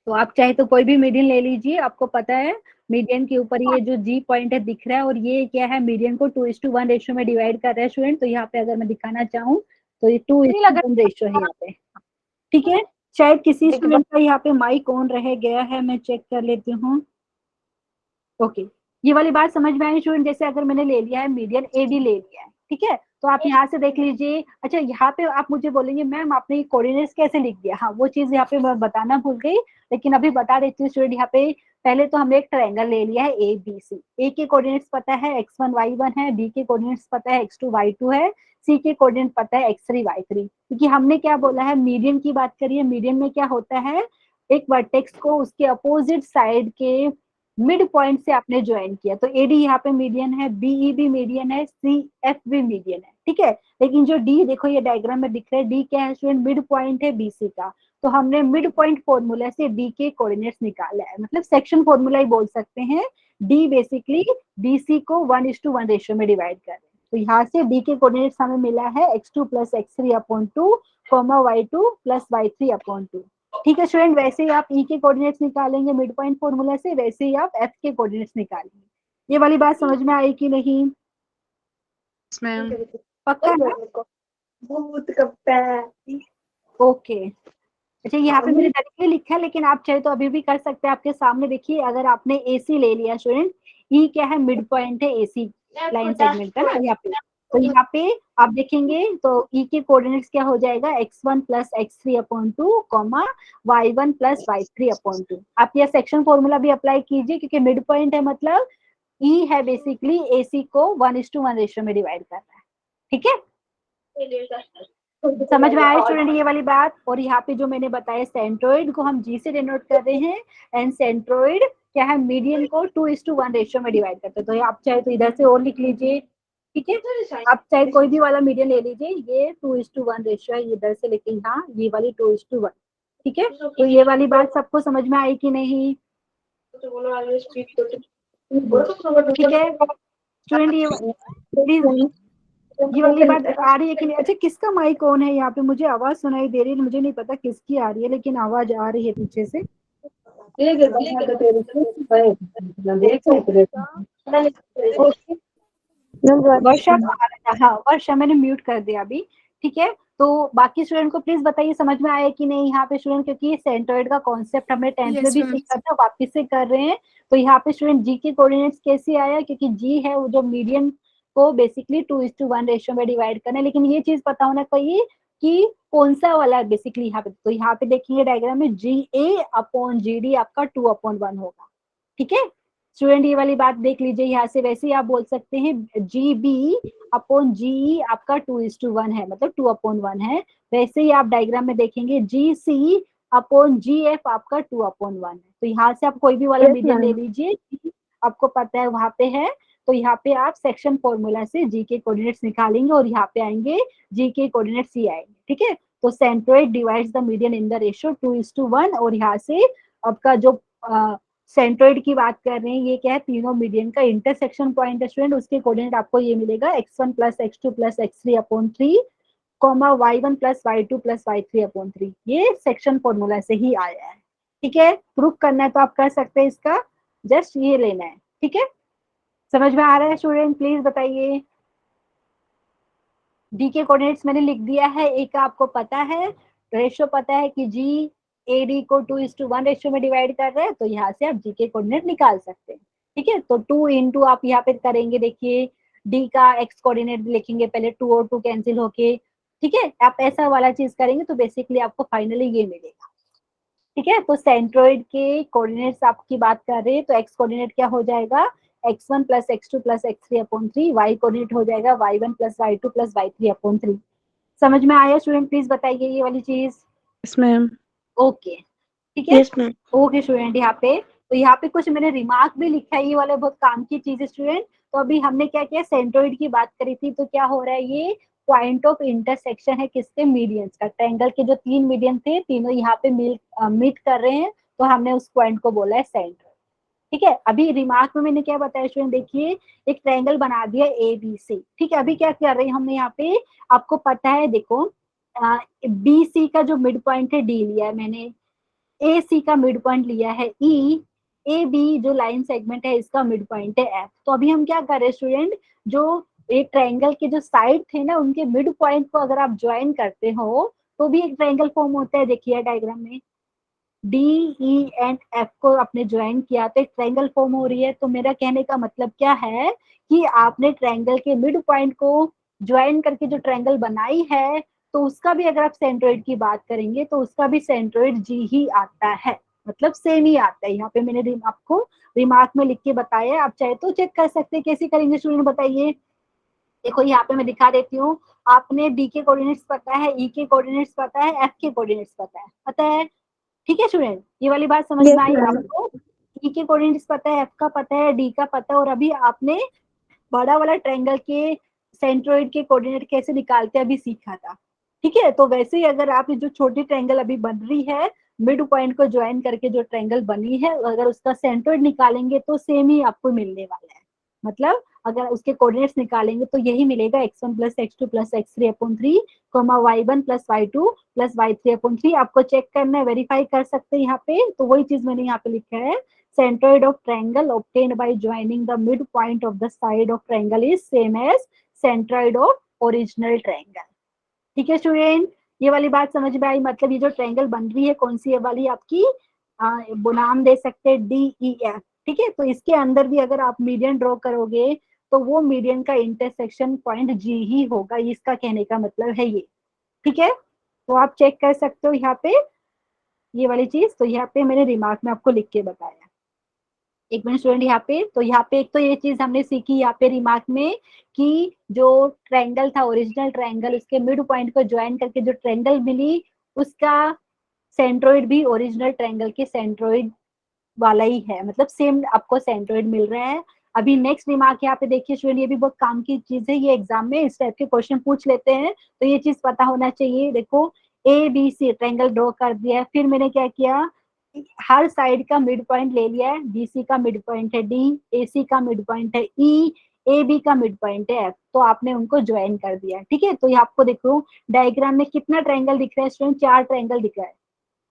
S1: तो आप चाहे तो कोई भी मीडियन ले लीजिए, आपको पता है मीडियन के ऊपर ये जो जी पॉइंट है दिख रहा है, और ये क्या है, मीडियन को 2:1 रेशियो में डिवाइड कर रहा है स्टूडेंट। तो यहाँ पे अगर मैं दिखाना चाहूँ तो ये 2:1 रेशियो है यहाँ पे। ठीक है, शायद किसी स्टूडेंट का यहाँ पे माइक ऑन रह गया है, मैं चेक कर लेती हूँ। ओके, ये वाली बात समझ में आई स्टूडेंट। जैसे अगर मैंने ले लिया है मीडियन AD ले लिया है, ठीक है, तो आप यहाँ से देख लीजिए। अच्छा, यहाँ पे आप मुझे बोलेंगे मैम आपने ये कोऑर्डिनेट्स कैसे लिख दिया, हाँ वो चीज यहाँ पे मैं बताना भूल गई, लेकिन अभी बता देती हूँ स्टूडेंट। यहाँ पे पहले तो हमने एक ट्रायंगल ले लिया है ABC, A के कोऑर्डिनेट्स पता है x1 y1 है, B के कोऑर्डिनेट्स पता है x2 y2 है, C के कोऑर्डिनेट पता है x3 y3। क्योंकि हमने क्या बोला है, मीडियन की बात करिए, मीडियन में क्या होता है, एक वर्टेक्स को उसके अपोजिट साइड के मिड पॉइंट से आपने ज्वाइन किया, तो AD यहाँ पे मीडियन है, BE भी मीडियन है, CF भी मीडियन है। ठीक है, लेकिन जो D देखो ये डायग्राम में दिख रहा है, D क्या है स्टूडेंट, मिड पॉइंट है BC का। तो हमने मिड पॉइंट फॉर्मूला से D के कोऑर्डिनेट्स निकाला है, मतलब सेक्शन फॉर्मूला ही बोल सकते हैं। D बेसिकली BC को 1:1 रेशियो में डिवाइड कर रहे हैं। तो यहाँ से D के कोऑर्डिनेट्स हमें मिला है x2 + x3/2, y2 + y3/2। ठीक है स्टूडेंट, वैसे ही आप ई के कोऑर्डिनेट्स निकालेंगे मिड पॉइंट फॉर्मूला से, वैसे ही आप एफ के कोऑर्डिनेट्स निकालेंगे। ये वाली बात समझ में आई कि नहीं?
S3: मैम
S1: पक्का ना? ओके, अच्छा यहाँ पे मैंने डायरेक्टली लिखा है, लेकिन आप चाहे तो अभी भी कर सकते हैं। आपके सामने देखिए, अगर आपने AC ले लिया स्टूडेंट, ई क्या है, मिड पॉइंट है AC लाइन सेगमेंट का ना यहाँ पे, तो यहाँ पे आप देखेंगे तो ई के कोऑर्डिनेट्स क्या हो जाएगा, x1 + x3/2, y1 + y3/2। आप यह सेक्शन फॉर्मूला भी अप्लाई कीजिए, क्योंकि मिड पॉइंट है मतलब ई है बेसिकली AC को 1:1 रेशियो में डिवाइड कर रहा है। ठीक है, समझ में आया स्टूडेंट ये वाली बात? और यहाँ पे जो मैंने बताया, सेंट्रोइड को हम G से डिनोट कर रहे हैं, एंड सेंट्रोइड क्या है, मीडियन को 2:1 रेशियो में डिवाइड करते हैं। तो आप चाहे तो इधर से और लिख लीजिए, ठीक है, आप चाहे कोई भी वाला मीडियन ले लीजिए, ये 2:1 रेशियो है, इधर से लेके यहाँ ये वाली 2:1। ठीक है, तो ये वाली बात सबको समझ में आई कि नहीं? ठीक है स्टूडेंट, ये वाली बात आ रही है कि नहीं? अच्छा, किसका माइक ऑन है यहाँ पे? मुझे आवाज सुनाई दे रही है, मुझे नहीं पता किसकी आ रही है, लेकिन आवाज आ रही है पीछे से। वर्षा, हाँ वर्षा, मैंने म्यूट कर दिया अभी। ठीक है, तो बाकी स्टूडेंट को प्लीज बताइए समझ में आया कि नहीं यहाँ पे स्टूडेंट, क्योंकि सेंट्रोइड का कॉन्सेप्ट हमने 10th में भी सीखा था, वापस से कर रहे हैं। तो यहाँ पे स्टूडेंट जी के कोऑर्डिनेट्स कैसे आया, क्योंकि जी है वो जो मीडियन को बेसिकली 2:1 रेशियो में डिवाइड करना है, लेकिन ये चीज पता होना चाहिए कि कौन सा वाला है बेसिकली यहाँ पे। तो यहाँ पे देखेंगे डायग्राम में GA/GD आपका 2/1 होगा। ठीक है स्टूडेंट, ये वाली बात देख लीजिए यहाँ से। वैसे ही आप बोल सकते हैं GB/GE आपका 2:1 है, मतलब 2/1 है। वैसे ही आप डायग्राम में देखेंगे GC/GF आपका 2/1 है। तो यहाँ से आप कोई भी वाला मीडियन ले लीजिए, आपको पता है वहां पे है, तो यहाँ पे आप सेक्शन फॉर्मूला से जी के कोऑर्डिनेट्स निकालेंगे, और यहाँ पे आएंगे जी के कोऑर्डिनेट्स ही आएंगे। ठीक है, तो centroid divides the median in the ratio 2:1, और यहाँ से आपका जो सेंट्रोइड की बात कर रहे हैं, ये क्या है, तीनों मीडियन का इंटरसेक्शन पॉइंट है स्टूडेंट। उसके कोऑर्डिनेट आपको ये मिलेगा x1 + x2 + x3/3, y1 + y2 + y3/3। ये सेक्शन फॉर्मूला से ही आया है। ठीक है, प्रूफ करना है तो आप कर सकते हैं, इसका जस्ट ये लेना है। ठीक है, समझ में आ रहा है स्टूडेंट? प्लीज बताइए। डी के कोऑर्डिनेट्स मैंने लिख दिया है, एक आपको पता है, रेशियो पता है कि जी AD को 2:1 रेशियो में डिवाइड कर रहे हैं, तो यहाँ से आप जी के कोऑर्डिनेट निकाल सकते हैं। ठीक है, तो 2 × आप यहाँ पे करेंगे, देखिए डी का x कोऑर्डिनेट लिखेंगे पहले, 2 और 2 कैंसिल होके। ठीक है, आप ऐसा वाला चीज करेंगे तो बेसिकली आपको फाइनली ये मिलेगा। ठीक है, तो सेंट्रोइड के कोऑर्डिनेट्स आपकी बात कर रहे हैं, तो एक्स कोऑर्डिनेट क्या हो जाएगा, x1 plus x2 plus x3 upon 3, Y coordinate हो जाएगा y1 plus y2 plus y3 upon 3। समझ में आया स्टूडेंट, प्लीज बताइए ये वाली चीज।
S3: Yes, ma'am.
S1: ओके, ठीक है।
S2: Yes, ma'am.
S1: ओके स्टूडेंट, यहाँ पे तो यहाँ पे कुछ मैंने रिमार्क भी लिखा है, ये वाले बहुत काम की चीज है स्टूडेंट। तो अभी हमने क्या किया, सेंट्रोइड की बात करी थी, तो क्या हो रहा है, ये पॉइंट ऑफ इंटरसेक्शन है किसके, मीडियंस का। ट्रायंगल के जो 3 मीडियन थे, तीनों यहाँ पे मीट कर रहे हैं, तो हमने उस पॉइंट को बोला है सेंट्रोइड। ठीक है, अभी रिमार्क में मैंने क्या बताया स्टूडेंट, देखिए एक ट्रायंगल बना दिया ए बी सी। ठीक है, अभी क्या कर रहे हैं हमने यहाँ पे, आपको पता है देखो, बी सी का जो मिड पॉइंट है डी लिया है मैंने, ए सी का मिड पॉइंट लिया है ई, ए बी जो लाइन सेगमेंट है इसका मिड पॉइंट है एफ। तो अभी हम क्या कर रहे हैं स्टूडेंट, जो एक ट्रायंगल के जो साइड थे ना, उनके मिड पॉइंट को अगर आप ज्वाइन करते हो तो भी एक ट्रायंगल फॉर्म होता है। देखिए डायग्राम में डी ई एंड एफ को आपने ज्वाइन किया तो एक ट्रायंगल फॉर्म हो रही है। तो मेरा कहने का मतलब क्या है कि आपने ट्रायंगल के मिड पॉइंट को ज्वाइन करके जो ट्रायंगल बनाई है, तो उसका भी अगर आप सेंट्रोइड की बात करेंगे तो उसका भी सेंट्रोइड जी ही आता है, मतलब सेम ही आता है। यहाँ पे मैंने आपको रिमार्क में लिख के बताया है, आप चाहे तो चेक कर सकते हैं। कैसे करेंगे स्टूडेंट बताइए। देखो यहाँ पे मैं दिखा देती हूँ, आपने बी के कोऑर्डिनेट्स पता है, ई के कोऑर्डिनेट्स पता है, एफ के कोऑर्डिनेट्स पता है। ठीक है स्टूडेंट, ये वाली बात समझ
S2: Yes,
S1: में आई
S2: ma'am.
S1: आपको। ई के कोऑर्डिनेट्स पता है, एफ का पता है, डी का पता है, और अभी आपने बड़ा वाला ट्रायंगल के सेंट्रोइड के कोऑर्डिनेट कैसे निकालते हैं अभी सीखा था। ठीक है, तो वैसे ही अगर आप जो छोटी ट्रायंगल अभी बन रही है, मिड पॉइंट को ज्वाइन करके जो ट्रायंगल बनी है, अगर उसका सेंट्रोइड निकालेंगे तो सेम ही आपको मिलने वाला है। मतलब अगर उसके कोऑर्डिनेट्स निकालेंगे तो यही मिलेगा, x1 plus x2 plus x3 upon 3, y1 plus y2 plus y3 upon 3। आपको चेक करना है, वेरीफाई कर सकते हैं यहाँ पे। तो वही चीज मैंने यहाँ पे लिखा है, centroid of triangle obtained by joining the midpoint of the side of triangle is same as centroid of original triangle। ठीक है स्टूडेंट, ये वाली बात समझ में आई। मतलब ये जो ट्रायंगल बन रही है कौन सी है वाली आपकी, वो नाम दे सकते हैं डी ई एफ। ठीक है, तो इसके अंदर भी अगर आप मीडियन ड्रॉ करोगे तो वो मीडियन का इंटरसेक्शन पॉइंट जी ही होगा, इसका कहने का मतलब है ये। ठीक है, तो आप चेक कर सकते हो यहाँ पे ये वाली चीज। तो यहाँ पे मैंने रिमार्क में आपको लिख के बताया। एक मिनट स्टूडेंट, यहाँ पे तो यहाँ पे एक तो ये चीज हमने सीखी यहाँ पे रिमार्क में, कि जो ट्रायंगल था ओरिजिनल ट्रायंगल, उसके मिड पॉइंट को ज्वाइन करके जो ट्रायंगल मिली, उसका सेंट्रोइड भी ओरिजिनल ट्रायंगल के सेंट्रोइड वाला ही है, मतलब सेम आपको सेंट्रोइड मिल रहा है। अभी नेक्स्ट रिमार्क यहाँ पे देखिए स्टूडेंट, ये भी बहुत काम की चीज है, ये एग्जाम में इस टाइप के क्वेश्चन पूछ लेते हैं, तो ये चीज पता होना चाहिए। देखो A B C triangle draw कर दिया है, फिर मैंने क्या किया, हर साइड का मिड पॉइंट ले लिया है। बी सी का मिड पॉइंट है डी, ए सी का मिड पॉइंट है ई, ए बी का मिड पॉइंट है एफ, तो आपने उनको ज्वाइन कर दिया। ठीक है, तो ये आपको देखो डायग्राम में कितना ट्रायंगल दिख रहा है स्टूडेंट, 4 ट्रायंगल दिख रहा है।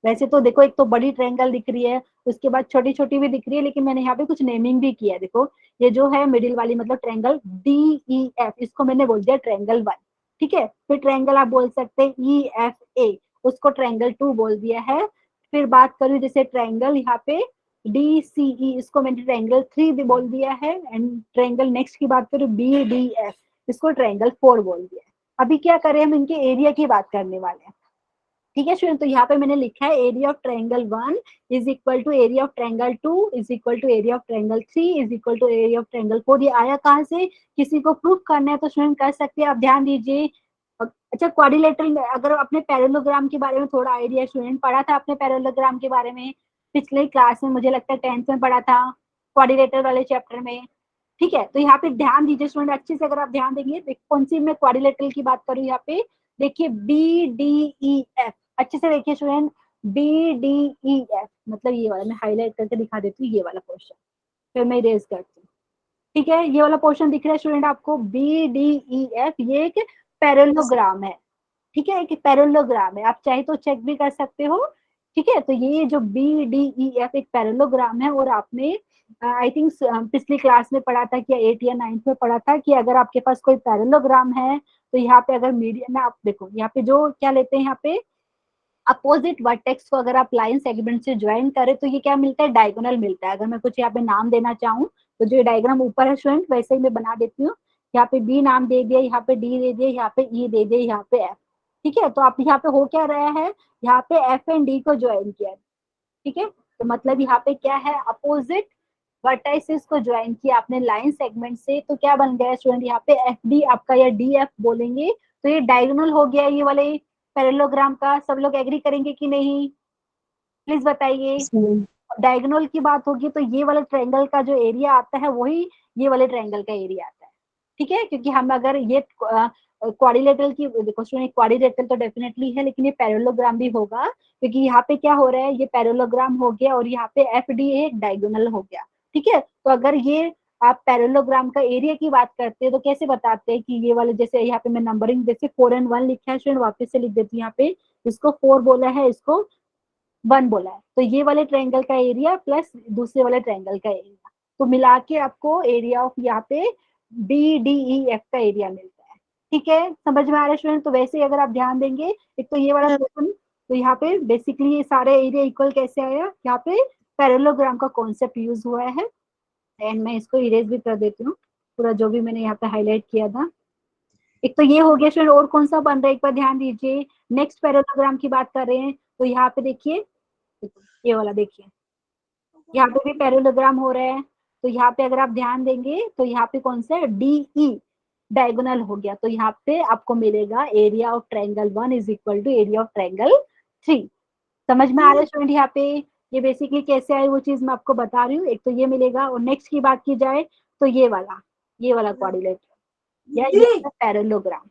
S1: वैसे तो देखो एक तो बड़ी ट्रायंगल दिख रही है, उसके बाद छोटी छोटी भी दिख रही है, लेकिन मैंने यहाँ पे कुछ नेमिंग भी किया है। देखो ये जो है मिडिल वाली, मतलब ट्रायंगल डी ई एफ, इसको मैंने बोल दिया ट्रायंगल 1। ठीक है, फिर ट्रायंगल आप बोल सकते हैं ई एफ ए, उसको ट्रायंगल 2 बोल दिया है। फिर बात करूँ जैसे ट्रायंगल यहाँ पे डी सी ई, इसको मैंने ट्रायंगल 3 भी बोल दिया है। एंड ट्रायंगल नेक्स्ट की बात करूँ बी डी एफ, इसको ट्रायंगल 4 बोल दिया है। अभी क्या करें, हम इनके एरिया की बात करने वाले हैं। ठीक है स्टूडेंट, तो यहाँ पे मैंने लिखा है area of triangle 1 is equal to area of triangle 2 is equal to area of triangle 3 is equal to area of triangle 4। ये आया कहाँ से, किसी को प्रूफ करना है तो स्टूडेंट कर सकते हैं, आप ध्यान दीजिए। अच्छा, क्वाड्रिलेटरल में अगर अपने पैरेललोग्राम के बारे में थोड़ा आइडिया, स्टूडेंट पढ़ा था आपने पैरेललोग्राम के बारे में पिछले क्लास में, मुझे लगता है 10th में पढ़ा था क्वाड्रिलेटरल वाले चैप्टर में। ठीक है, तो यहाँ पे ध्यान दीजिए स्टूडेंट अच्छे से, अगर आप ध्यान देंगे कौन सी मैं क्वाड्रिलेटरल की बात करूँ यहाँ पे, देखिए बी डी ई एफ, अच्छे से देखिए student, B D E F, मतलब ये वाला मैं हाईलाइट करके दिखा देती हूँ, ये वाला पोर्शन, फिर मैं इरेज करती हूँ। ठीक है, ये वाला पोर्शन दिख रहा है स्टूडेंट आपको, बी डी ई एफ, ये एक पैरेललोग्राम है। ठीक है, एक पैरेललोग्राम है, आप चाहे तो चेक भी कर सकते हो। ठीक है, तो ये जो बी डी ई एफ एक पैरेललोग्राम है, और आपने आई थिंक पिछली क्लास में पढ़ा था कि 8 या 9th में पढ़ा था कि अगर आपके पास कोई पैरेललोग्राम है, तो यहाँ पे अगर मीडियन में आप देखो, यहाँ पे जो क्या लेते हैं, यहाँ पे अपोजिट वर्टेक्स को अगर आप लाइन सेगमेंट से ज्वाइन करें तो ये क्या मिलता है, डायगोनल मिलता है। अगर मैं कुछ यहाँ पे नाम देना चाहूँ तो जो डायग्राम ऊपर है स्टूडेंट वैसे ही मैं बना देती हूँ। यहाँ पे बी नाम दे दिया, यहाँ पे डी दे दिया, यहाँ पे ई दे दिया, यहाँ पे एफ। ठीक है, तो आप यहाँ पे हो क्या रहा है, यहाँ पे एफ एंड डी को ज्वाइन किया। ठीक है, तो मतलब यहाँ पे क्या है, अपोजिट वर्टाइसेस को ज्वाइन किया आपने लाइन सेगमेंट से, तो क्या बन गया स्टूडेंट, यहाँ पे एफ डी आपका या डी एफ बोलेंगे, तो ये डायगोनल हो गया ये वाले पैरेललोग्राम का। सब लोग एग्री करेंगे कि नहीं, प्लीज बताइए। डायगोनल की बात होगी तो ये वाले ट्रायंगल का जो एरिया आता है वही ये वाले ट्रायंगल का एरिया आता है। ठीक है, क्योंकि हम अगर ये क्वाड्रिलेटरल की देखो स्टूडेंट, क्वाड्रिलेटरल तो डेफिनेटली है, लेकिन ये पैरेललोग्राम भी होगा, क्योंकि यहाँ पे क्या हो रहा है, ये पैरेललोग्राम हो गया और यहाँ पे एफ डी एक डायगोनल हो गया। ठीक है, तो अगर ये आप पैरेललोग्राम का एरिया की बात करते हैं तो कैसे बताते हैं कि ये वाले, जैसे यहाँ पे मैं नंबरिंग जैसे 4 and 1 लिखा है स्टूडेंट, वापस से लिख देती हूँ यहाँ पे, इसको 4 बोला है, इसको 1 बोला है, तो ये वाले ट्रायंगल का एरिया प्लस दूसरे वाले ट्रायंगल का एरिया, तो मिला के आपको एरिया ऑफ यहाँ पे बी डी ई एफ का एरिया मिलता है। ठीक है, समझ में आ रहा है स्टूडेंट। तो वैसे ही अगर आप ध्यान देंगे, एक तो ये वाला क्वेश्चन, तो यहाँ पे बेसिकली ये सारे एरिया इक्वल कैसे आया, यहाँ पे पैरेललोग्राम का कॉन्सेप्ट यूज हुआ है। एंड मैं इसको इरेज भी कर देती हूँ, पूरा जो भी मैंने यहाँ पे हाईलाइट किया था। एक तो ये हो गया स्टूडेंट, और कौन सा बन रहा है एक बार ध्यान दीजिए। नेक्स्ट पैरेललोग्राम की बात कर रहे हैं, तो यहाँ पे देखिए, ये वाला देखिए, यहाँ पे भी पैरेललोग्राम हो रहा है, तो यहाँ पे अगर आप ध्यान देंगे तो यहाँ पे कौन सा डी ई डायगोनल हो गया, तो यहाँ पे आपको मिलेगा area of triangle 1 is equal to area of triangle 3। समझ में आ रहा है स्टूडेंट यहाँ पे, ये बेसिकली कैसे आए वो चीज मैं आपको बता रही हूँ। एक तो ये मिलेगा, और नेक्स्ट की बात की जाए तो ये वाला क्वाड्रिलेटरल या ये पैरेललोग्राम।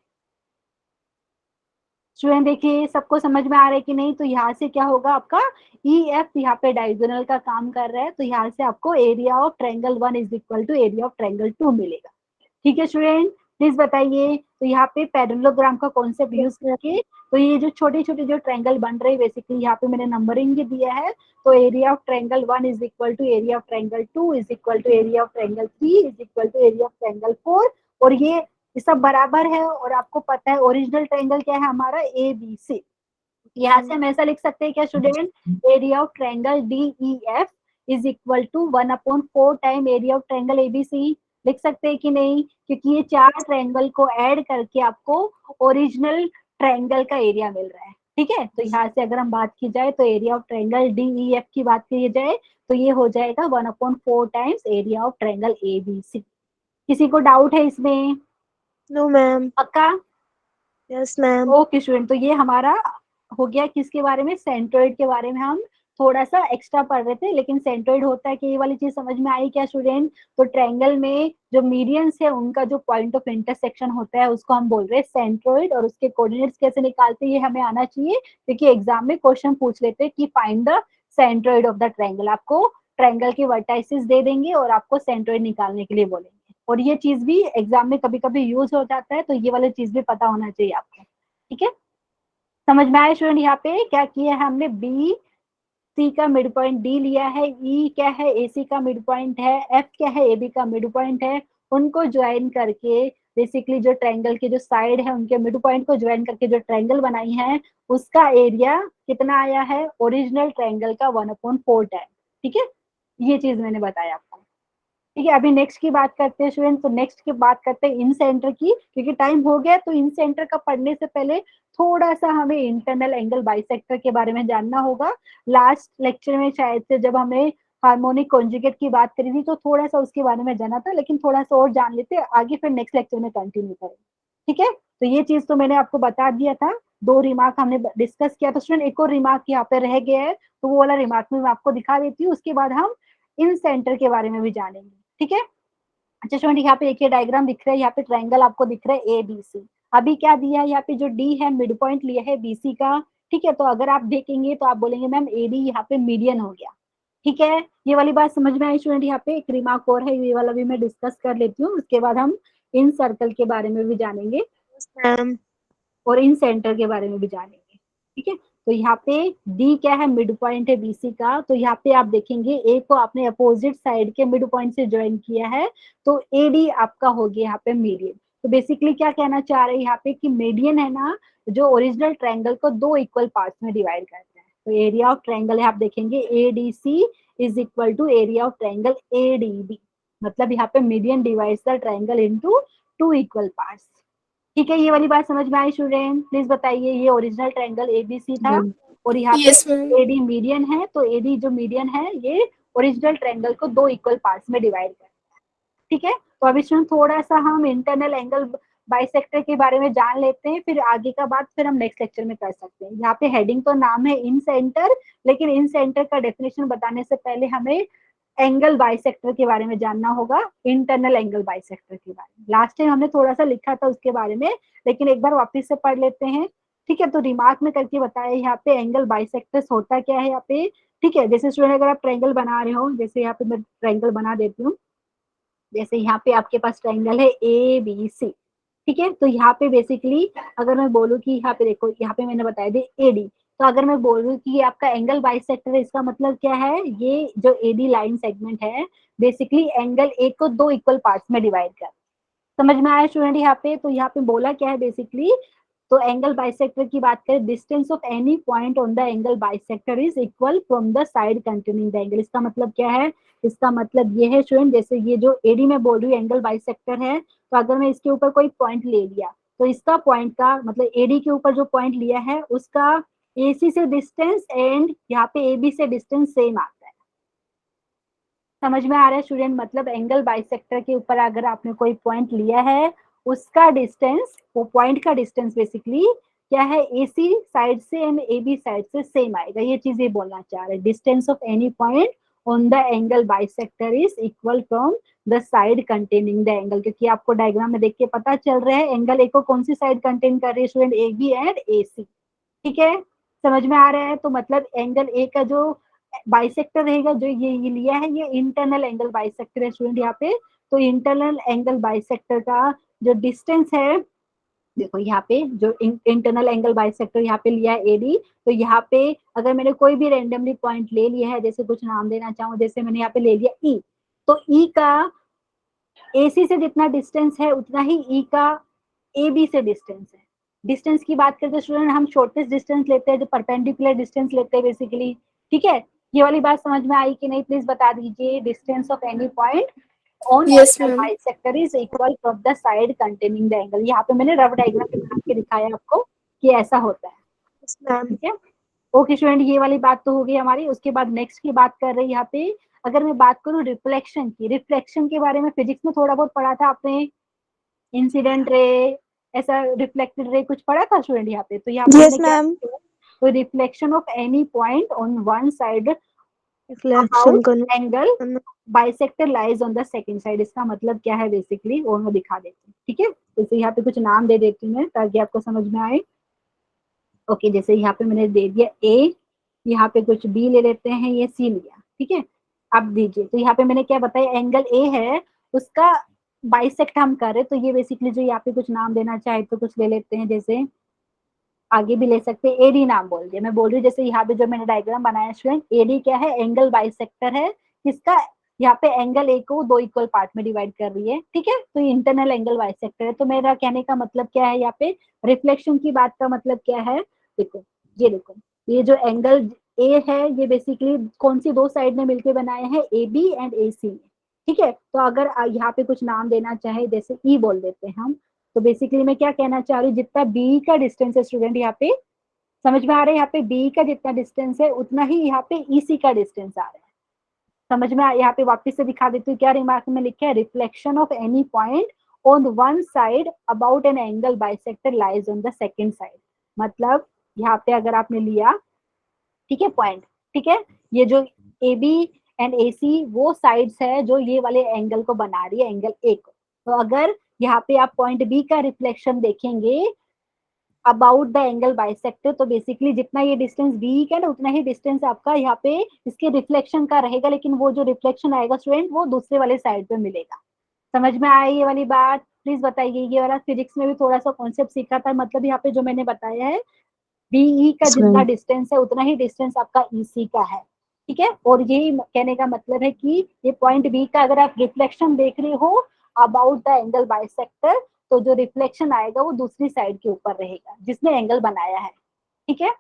S1: स्टूडेंट देखिए सबको समझ में आ रहा है कि नहीं, तो यहाँ से क्या होगा आपका ई एफ यहाँ पे डायगोनल का काम कर रहा है, तो यहाँ से आपको area of triangle 1 is equal to area of triangle 2 मिलेगा। ठीक है स्टूडेंट, प्लीज बताइए। तो यहाँ पे पैरेललोग्राम का कॉन्सेप्ट यूज करके, तो ये जो छोटे छोटे जो ट्रायंगल बन रहे हैं, बेसिकली यहाँ पे मैंने नंबरिंग भी दिया है, तो area of triangle 1 is equal to area of triangle 2 is equal to area of triangle 3 is equal to area of triangle 4, और ये सब बराबर है। और आपको पता है ओरिजिनल ट्रायंगल क्या है हमारा, ए बी सी। यहाँ से हम ऐसा लिख सकते हैं क्या student, area of triangle D E F is equal to 1/4 time area of triangle ABC. लिख सकते हैं कि नहीं, क्योंकि ये 4 ट्रायंगल को ऐड करके आपको ओरिजिनल ट्रायंगल का एरिया मिल रहा है। ठीक है, तो यहाँ से अगर हम बात की जाए तो area of triangle D E F की बात की जाए तो ये हो जाएगा 1/4 times area of triangle ABC. किसी को डाउट है इसमें?
S2: No ma'am.
S1: पक्का?
S2: Yes ma'am.
S1: ओके स्टूडेंट, तो ये हमारा हो गया किसके बारे में, सेंट्रोइड के बारे में हम थोड़ा सा एक्स्ट्रा पढ़ रहे थे। लेकिन सेंट्रोइड होता है कि ये वाली चीज समझ में आई क्या स्टूडेंट? तो ट्रायंगल में जो मीडियंस है उनका जो पॉइंट ऑफ इंटरसेक्शन होता है उसको हम बोल रहे हैं सेंट्रोइड, और उसके कोऑर्डिनेट्स कैसे निकालते हैं ये हमें आना चाहिए, क्योंकि एग्जाम में क्वेश्चन पूछ लेते हैं कि find the centroid of the triangle. आपको ट्रायंगल के वर्टाइसेस दे देंगे और आपको सेंट्रोइड निकालने के लिए बोलेंगे, और ये चीज भी एग्जाम में कभी कभी यूज हो जाता है, तो ये वाली चीज भी पता होना चाहिए आपको। ठीक है, समझ में आया स्टूडेंट? यहाँ पे क्या किया है हमने, बी सी का मिड पॉइंट डी लिया है, ई क्या है ए सी का मिड पॉइंट है, एफ क्या है ए बी का मिड पॉइंट है, उनको ज्वाइन करके बेसिकली जो ट्रायंगल के जो साइड है उनके मिड पॉइंट को ज्वाइन करके जो ट्रायंगल बनाई है उसका एरिया कितना आया है, ओरिजिनल ट्रायंगल का 1/4 टाइम। ठीक है, ये चीज मैंने बताया आपको। ठीक है, अभी नेक्स्ट की बात करते हैं स्टूडेंट, तो नेक्स्ट की बात करते हैं इन सेंटर की, क्योंकि टाइम हो गया। तो इन सेंटर का पढ़ने से पहले थोड़ा सा हमें इंटरनल एंगल बाइसेक्टर के बारे में जानना होगा। लास्ट लेक्चर में शायद से जब हमने हार्मोनिक कॉन्जुगेट की बात करी थी तो थोड़ा सा उसके बारे में जाना था, लेकिन थोड़ा सा और जान लेते आगे, फिर नेक्स्ट लेक्चर में कंटिन्यू करेंगे। ठीक है, तो ये चीज तो मैंने आपको बता दिया था, 2 रिमार्क हमने डिस्कस किया। तो स्टूडेंट एक और रिमार्क यहाँ पे रह गया है, तो वो वाला रिमार्क में मैं आपको दिखा देती हूँ, उसके बाद हम इन सेंटर के बारे में भी जानेंगे। ठीक है, अच्छा स्टूडेंट यहाँ पे एक डायग्राम दिख रहा है, यहाँ पे ट्रायंगल आपको दिख रहा है ए बी सी। अभी क्या दिया है यहाँ पे, जो डी है मिड पॉइंट लिया है बीसी का। ठीक है, तो अगर आप देखेंगे तो आप बोलेंगे मैम ए डी यहाँ पे मीडियन हो गया। ठीक है, ये वाली बात समझ में आई स्टूडेंट? यहाँ पे एक रिमार्क और है, ये वाला भी मैं डिस्कस कर लेती हूँ, उसके बाद हम इन सर्कल के बारे में भी जानेंगे
S2: मैम।
S1: और इन सेंटर के बारे में भी जानेंगे। ठीक है, तो यहाँ पे डी क्या है, मिड पॉइंट है बीसी का। तो यहाँ पे आप देखेंगे ए को आपने अपोजिट साइड के मिड पॉइंट से ज्वाइन किया है, तो ए डी आपका हो गया यहाँ पे मीडियन। तो बेसिकली क्या कहना चाह रहे हैं यहाँ पे कि मीडियन है ना, जो ओरिजिनल ट्रायंगल को 2 इक्वल पार्ट्स में डिवाइड करता है। तो एरिया ऑफ ट्रायंगल है, आप देखेंगे A D C is equal to area of triangle A D B, मतलब यहाँ पे median divides the triangle into 2 equal parts. ठीक है, ये वाली बात समझ में आई स्टूडेंट? प्लीज बताइए, ये ओरिजिनल ट्रायंगल एबीसी था, और यहाँ
S2: Yes,
S1: पे
S2: ma'am.
S1: एडी मीडियन है, तो एडी जो मीडियन है ये ओरिजिनल ट्रायंगल को 2 इक्वल पार्ट्स में डिवाइड करता है। ठीक है, तो अभी स्टूडेंट थोड़ा सा हम इंटरनल एंगल बाइसेक्टर के बारे में जान लेते हैं, फिर आगे का बात फिर हम नेक्स्ट लेक्चर में कर सकते हैं। यहाँ पे हेडिंग तो नाम है इन सेंटर, लेकिन इन सेंटर का डेफिनेशन बताने से पहले हमें एंगल बाइसेक्टर के बारे में जानना होगा, इंटरनल एंगल बाइसेक्टर के बारे में। लास्ट टाइम हमने थोड़ा सा लिखा था उसके बारे में, लेकिन एक बार वापस से पढ़ लेते हैं। ठीक है, तो रिमार्क में करके बताया यहाँ पे एंगल बाइसेक्टर्स होता क्या है यहाँ पे। ठीक है, जैसे स्टूडेंट अगर आप ट्रायंगल बना रहे हो, जैसे यहाँ पे मैं ट्रायंगल बना देती हूँ, जैसे यहाँ पे आपके पास ट्रायंगल है ए बी सी। ठीक है, तो यहाँ पे बेसिकली अगर मैं बोलूँ कि यहाँ पे देखो, यहाँ पे मैंने बताया दे एडी, तो अगर मैं बोलूँ कि ये आपका एंगल बाइसेक्टर है, इसका मतलब क्या है, ये जो एडी लाइन सेगमेंट है बेसिकली एंगल ए को 2 इक्वल पार्ट्स में डिवाइड कर। समझ में आया स्टूडेंट यहाँ पे? तो यहाँ पे बोला क्या है बेसिकली, तो एंगल बाइसेक्टर की बात करें, distance of any point on the angle bisector is equal from the side containing the angle. इसका मतलब क्या है, इसका मतलब ये है स्टूडेंट, जैसे ये जो एडी में बोल रही हूँ एंगल बाइसेक्टर है, तो अगर मैं इसके ऊपर कोई पॉइंट ले लिया, तो इसका पॉइंट का मतलब एडी के ऊपर जो पॉइंट लिया है उसका एसी से डिस्टेंस एंड यहाँ पे एबी से डिस्टेंस सेम आता है। समझ में आ रहा है स्टूडेंट? मतलब एंगल बाइसेक्टर के ऊपर अगर आपने कोई पॉइंट लिया है, उसका डिस्टेंस, वो पॉइंट का डिस्टेंस बेसिकली क्या है, एसी साइड से एंड एबी साइड से सेम आएगा। ये चीज ये बोलना चाह रहे हैं, distance of any point on the angle bisector is equal from the side containing the angle, क्योंकि आपको डायग्राम में देख के पता चल रहा है एंगल ए को कौन सी साइड कंटेन कर रही है स्टूडेंट, ए बी एंड ए सी। ठीक है, समझ में आ रहा है? तो मतलब एंगल ए का जो बाइसेक्टर रहेगा, जो ये लिया है, ये इंटरनल एंगल बाइसेक्टर है स्टूडेंट यहाँ पे। तो इंटरनल एंगल बाइसेक्टर का जो डिस्टेंस है, देखो यहाँ पे जो इंटरनल एंगल बाइसेक्टर यहाँ पे लिया है एडी, तो यहाँ पे अगर मैंने कोई भी रेंडमली पॉइंट ले लिया है, जैसे कुछ नाम देना चाहूँ, जैसे मैंने यहाँ पे ले लिया ई, तो ई का एसी से जितना डिस्टेंस है उतना ही ई का ए बी से डिस्टेंस है। डिस्टेंस की बात करते स्टूडेंट हम शॉर्टेस्ट डिस्टेंस लेते हैं, जो परपेंडिकुलर डिस्टेंस लेते हैं बेसिकली। ठीक है, ये वाली बात समझ में आई कि नहीं, प्लीज बता दीजिए। Distance of any point on
S2: Yes,
S1: angle
S2: ma'am.
S1: Bisector is equal from the side containing the angle. यहाँ पे मैंने रफ डायग्राम में बना के दिखाया आपको कि ऐसा होता है।
S2: Yes, ma'am.
S1: ठीक है, ओके स्टूडेंट, ये वाली बात तो हो गई हमारी। उसके बाद नेक्स्ट की बात कर रहे हैं यहाँ पे, अगर मैं बात करूँ रिफ्लेक्शन की, रिफ्लेक्शन के बारे में फिजिक्स में थोड़ा बहुत पढ़ा था आपने, इंसिडेंट रे, ऐसा रिफ्लेक्टेड रे कुछ पढ़ा था स्टूडेंट यहाँ पे। तो यहाँ पे
S2: Yes,
S1: मैंने क्या
S2: ma'am.
S1: किया, तो reflection of any point on one side
S2: Reflection
S1: about angle
S2: करना.
S1: Bisector lies on the second side. इसका मतलब क्या है बेसिकली, वो मैं दिखा देती हूँ। ठीक है, जैसे यहाँ पे कुछ नाम दे देती हूँ मैं ताकि आपको समझ में आए। ओके, जैसे यहाँ पे मैंने दे दिया ए, यहाँ पे कुछ बी ले लेते हैं, ये सी लिया। ठीक है, अब दीजिए, तो यहाँ पे मैंने क्या बताया, एंगल ए है उसका बाइसेक्ट हम कर रहे, तो ये बेसिकली जो यहाँ पे कुछ नाम देना चाहे तो कुछ ले लेते हैं, जैसे आगे भी ले सकते हैं, एडी नाम बोल दिया। मैं बोल रही हूँ जैसे यहाँ पे जो मैंने डायग्राम बनाया स्टूडेंट, एडी क्या है, एंगल बाइसेक्टर है, किसका, यहाँ पे एंगल ए को 2 इक्वल पार्ट में डिवाइड कर रही है। ठीक है, तो ये इंटरनल एंगल बाइसेक्टर है। तो मेरा कहने का मतलब क्या है, यहाँ पे रिफ्लेक्शन की बात का मतलब क्या है, देखो ये देखो, ये जो एंगल ए है ये बेसिकली कौन सी 2 साइड में मिलकर बनाए हैं, ए बी एंड ए सी। ठीक है, तो अगर यहाँ पे कुछ नाम देना चाहे, जैसे ई बोल देते हैं हम, तो बेसिकली मैं क्या कहना चाह रही हूँ, जितना बी का डिस्टेंस है स्टूडेंट यहाँ पे, समझ में आ रहा है, यहाँ पे बी का जितना डिस्टेंस है उतना ही यहाँ पे ईसी का डिस्टेंस आ रहा है। समझ में यहाँ पे वापस से दिखा देती हूँ, क्या रिमार्क में लिखा है, reflection of any point on one side about an angle bisector lies on the second side. मतलब यहाँ पे अगर आपने लिया, ठीक है, पॉइंट, ठीक है, ये जो ए बी एंड ए सी वो साइड्स है जो ये वाले एंगल को बना रही है, एंगल ए को। तो अगर यहाँ पे आप पॉइंट बी का रिफ्लेक्शन देखेंगे अबाउट द एंगल बाइसेक्टर, तो बेसिकली जितना ये डिस्टेंस बी का ना उतना ही डिस्टेंस आपका यहाँ पे इसके रिफ्लेक्शन का रहेगा, लेकिन वो जो रिफ्लेक्शन आएगा स्टूडेंट वो दूसरे वाले साइड पे मिलेगा। समझ में आई ये वाली बात? प्लीज बताइए, ये वाला फिजिक्स में भी थोड़ा सा कॉन्सेप्ट सीखा था, मतलब यहाँ पे जो मैंने बताया है, बीई का जितना डिस्टेंस है उतना ही डिस्टेंस आपका ईसी का है। ठीक है, और यही कहने का मतलब है कि ये पॉइंट बी का अगर आप रिफ्लेक्शन देख रहे हो अबाउट द एंगल बाइसेक्टर, तो जो रिफ्लेक्शन आएगा वो दूसरी साइड के ऊपर रहेगा जिसने एंगल बनाया है। ठीक है,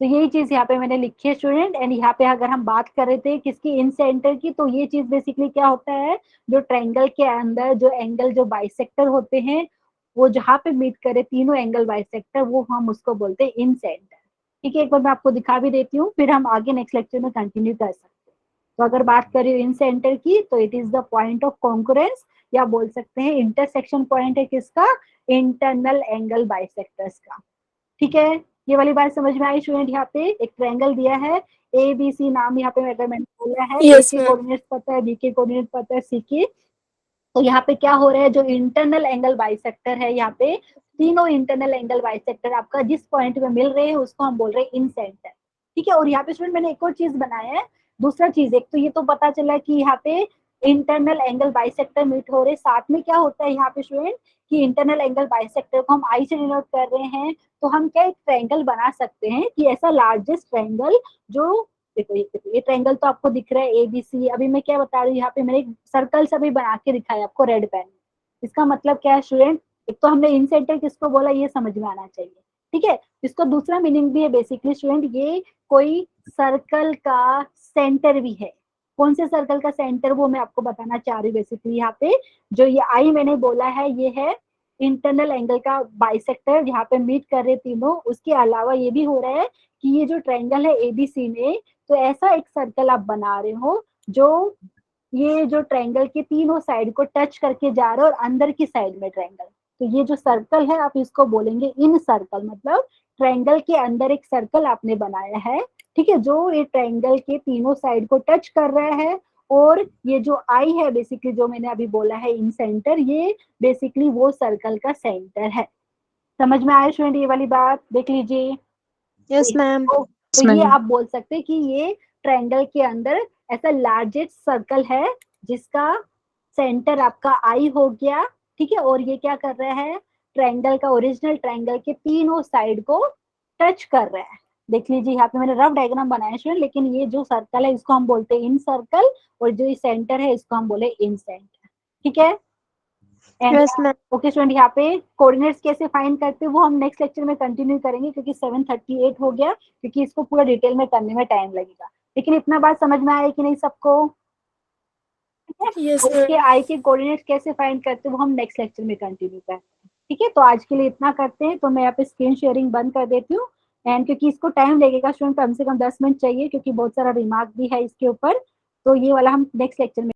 S1: तो यही चीज यहाँ पे मैंने लिखी है स्टूडेंट। एंड यहाँ पे अगर हम बात कर रहे थे किसकी, इन सेंटर की, तो ये चीज बेसिकली क्या होता है, जो ट्रायंगल के अंदर जो एंगल जो बाइसेक्टर होते हैं, वो जहाँ पे मीट करे तीनों एंगल बाइसेक्टर, वो हम उसको बोलते हैं इन सेंटर। ठीक है, एक बार मैं आपको दिखा भी देती हूँ, फिर हम आगे नेक्स्ट लेक्चर में कंटिन्यू कर सकते हैं। तो अगर बात करें इन सेंटर की, तो it is the point of concurrence, या बोल सकते हैं इंटरसेक्शन पॉइंट है किसका, इंटरनल एंगल बाइसेक्टर्स का। ठीक है, ये वाली बात समझ में आई स्टूडेंट। यहाँ पे एक ट्रायंगल दिया है, ए बी सी नाम यहाँ पे अगर मैंने बोला है, ए
S2: Yes,
S1: के
S2: ma'am.
S1: कोऑर्डिनेट्स पता है, बी के कोऑर्डिनेट पता है, सी के, तो यहाँ पे क्या हो रहा है, जो इंटरनल एंगल बाइसेक्टर है, यहाँ पे तीनों इंटरनल एंगल बाइसेक्टर आपका जिस पॉइंट में मिल रहे हैं उसको हम बोल रहे हैं इन सेंटर। ठीक है, और यहाँ पे स्टूडेंट मैंने एक और चीज बनाया है, दूसरा चीज, एक तो ये तो पता चला कि यहाँ पे इंटरनल एंगल बाइसेक्टर मीट हो रहे, साथ में क्या होता है यहाँ पे स्टूडेंट कि इंटरनल एंगल बाइसेक्टर को हम आई से डिनोट कर रहे हैं, तो हम क्या एक ट्रायंगल बना सकते हैं कि ऐसा लार्जेस्ट ट्रायंगल जो, देखो ये ट्रायंगल तो आपको दिख रहा है ए बी सी। अभी मैं क्या बता रही हूँ, यहाँ पे मैंने एक सर्कल से भी बना के दिखाया आपको रेड पेन। इसका मतलब क्या है स्टूडेंट, एक तो हमने इन सेंटर किसको बोला ये समझ में आना चाहिए। ठीक है, इसको दूसरा मीनिंग भी है बेसिकली स्टूडेंट, ये कोई सर्कल का सेंटर भी है। कौन से सर्कल का सेंटर, वो मैं आपको बताना चाह रही हूँ। बेसिकली यहाँ पे जो ये आई मैंने बोला है, ये है इंटरनल एंगल का बाइसेक्टर जहाँ पे मीट कर रहे तीनों। उसके अलावा ये भी हो रहा है कि ये जो ट्रायंगल है एबीसी में, तो ऐसा एक सर्कल आप बना रहे हो जो ये जो ट्रायंगल के तीनों साइड को टच करके जा रहे हो, और अंदर की साइड में ट्रायंगल, तो ये जो सर्कल है आप इसको बोलेंगे इन सर्कल, मतलब ट्रायंगल के अंदर एक सर्कल आपने बनाया है। ठीक है, जो ये ट्रायंगल के तीनों साइड को टच कर रहा है, और ये जो आई है बेसिकली जो मैंने अभी बोला है इन सेंटर, ये बेसिकली वो सर्कल का सेंटर है। समझ में आया स्टूडेंट ये वाली बात, देख लीजिए।
S2: Yes, ma'am.
S1: तो ये आप बोल सकते हैं कि ये ट्रायंगल के अंदर ऐसा लार्जेस्ट सर्कल है जिसका सेंटर आपका आई हो गया। ठीक है, और ये क्या कर रहा है, ट्रायंगल का, ओरिजिनल ट्रायंगल के तीनों साइड को टच कर रहा है। देख लीजिए यहाँ पे मैंने रफ डायग्राम बनाया स्टूडेंट, लेकिन ये जो सर्कल है इसको हम बोलते हैं इन सर्कल, और जो ये सेंटर है इसको हम बोले इन सेंटर। ठीक है, and
S2: Yes, ma'am.
S1: Okay student, यहाँ पे कोऑर्डिनेट्स कैसे फाइंड करते हैं वो हम नेक्स्ट लेक्चर में कंटिन्यू करेंगे, क्योंकि 7:38 हो गया, क्योंकि इसको पूरा डिटेल में करने में टाइम लगेगा। लेकिन इतना बात समझ में आया कि नहीं सबको?
S2: Yes,
S1: उसके
S2: ma'am.
S1: आई के कोऑर्डिनेट्स कैसे फाइंड करते हैं वो हम नेक्स्ट लेक्चर में कंटिन्यू करते हैं। ठीक है, तो आज के लिए इतना करते हैं, तो मैं यहाँ पे स्क्रीन शेयरिंग बंद कर देती हूँ। एंड क्योंकि इसको टाइम लगेगा स्टूडेंट, कम से कम 10 मिनट चाहिए, क्योंकि बहुत सारा रिमार्क भी है इसके ऊपर, तो ये वाला हम नेक्स्ट लेक्चर में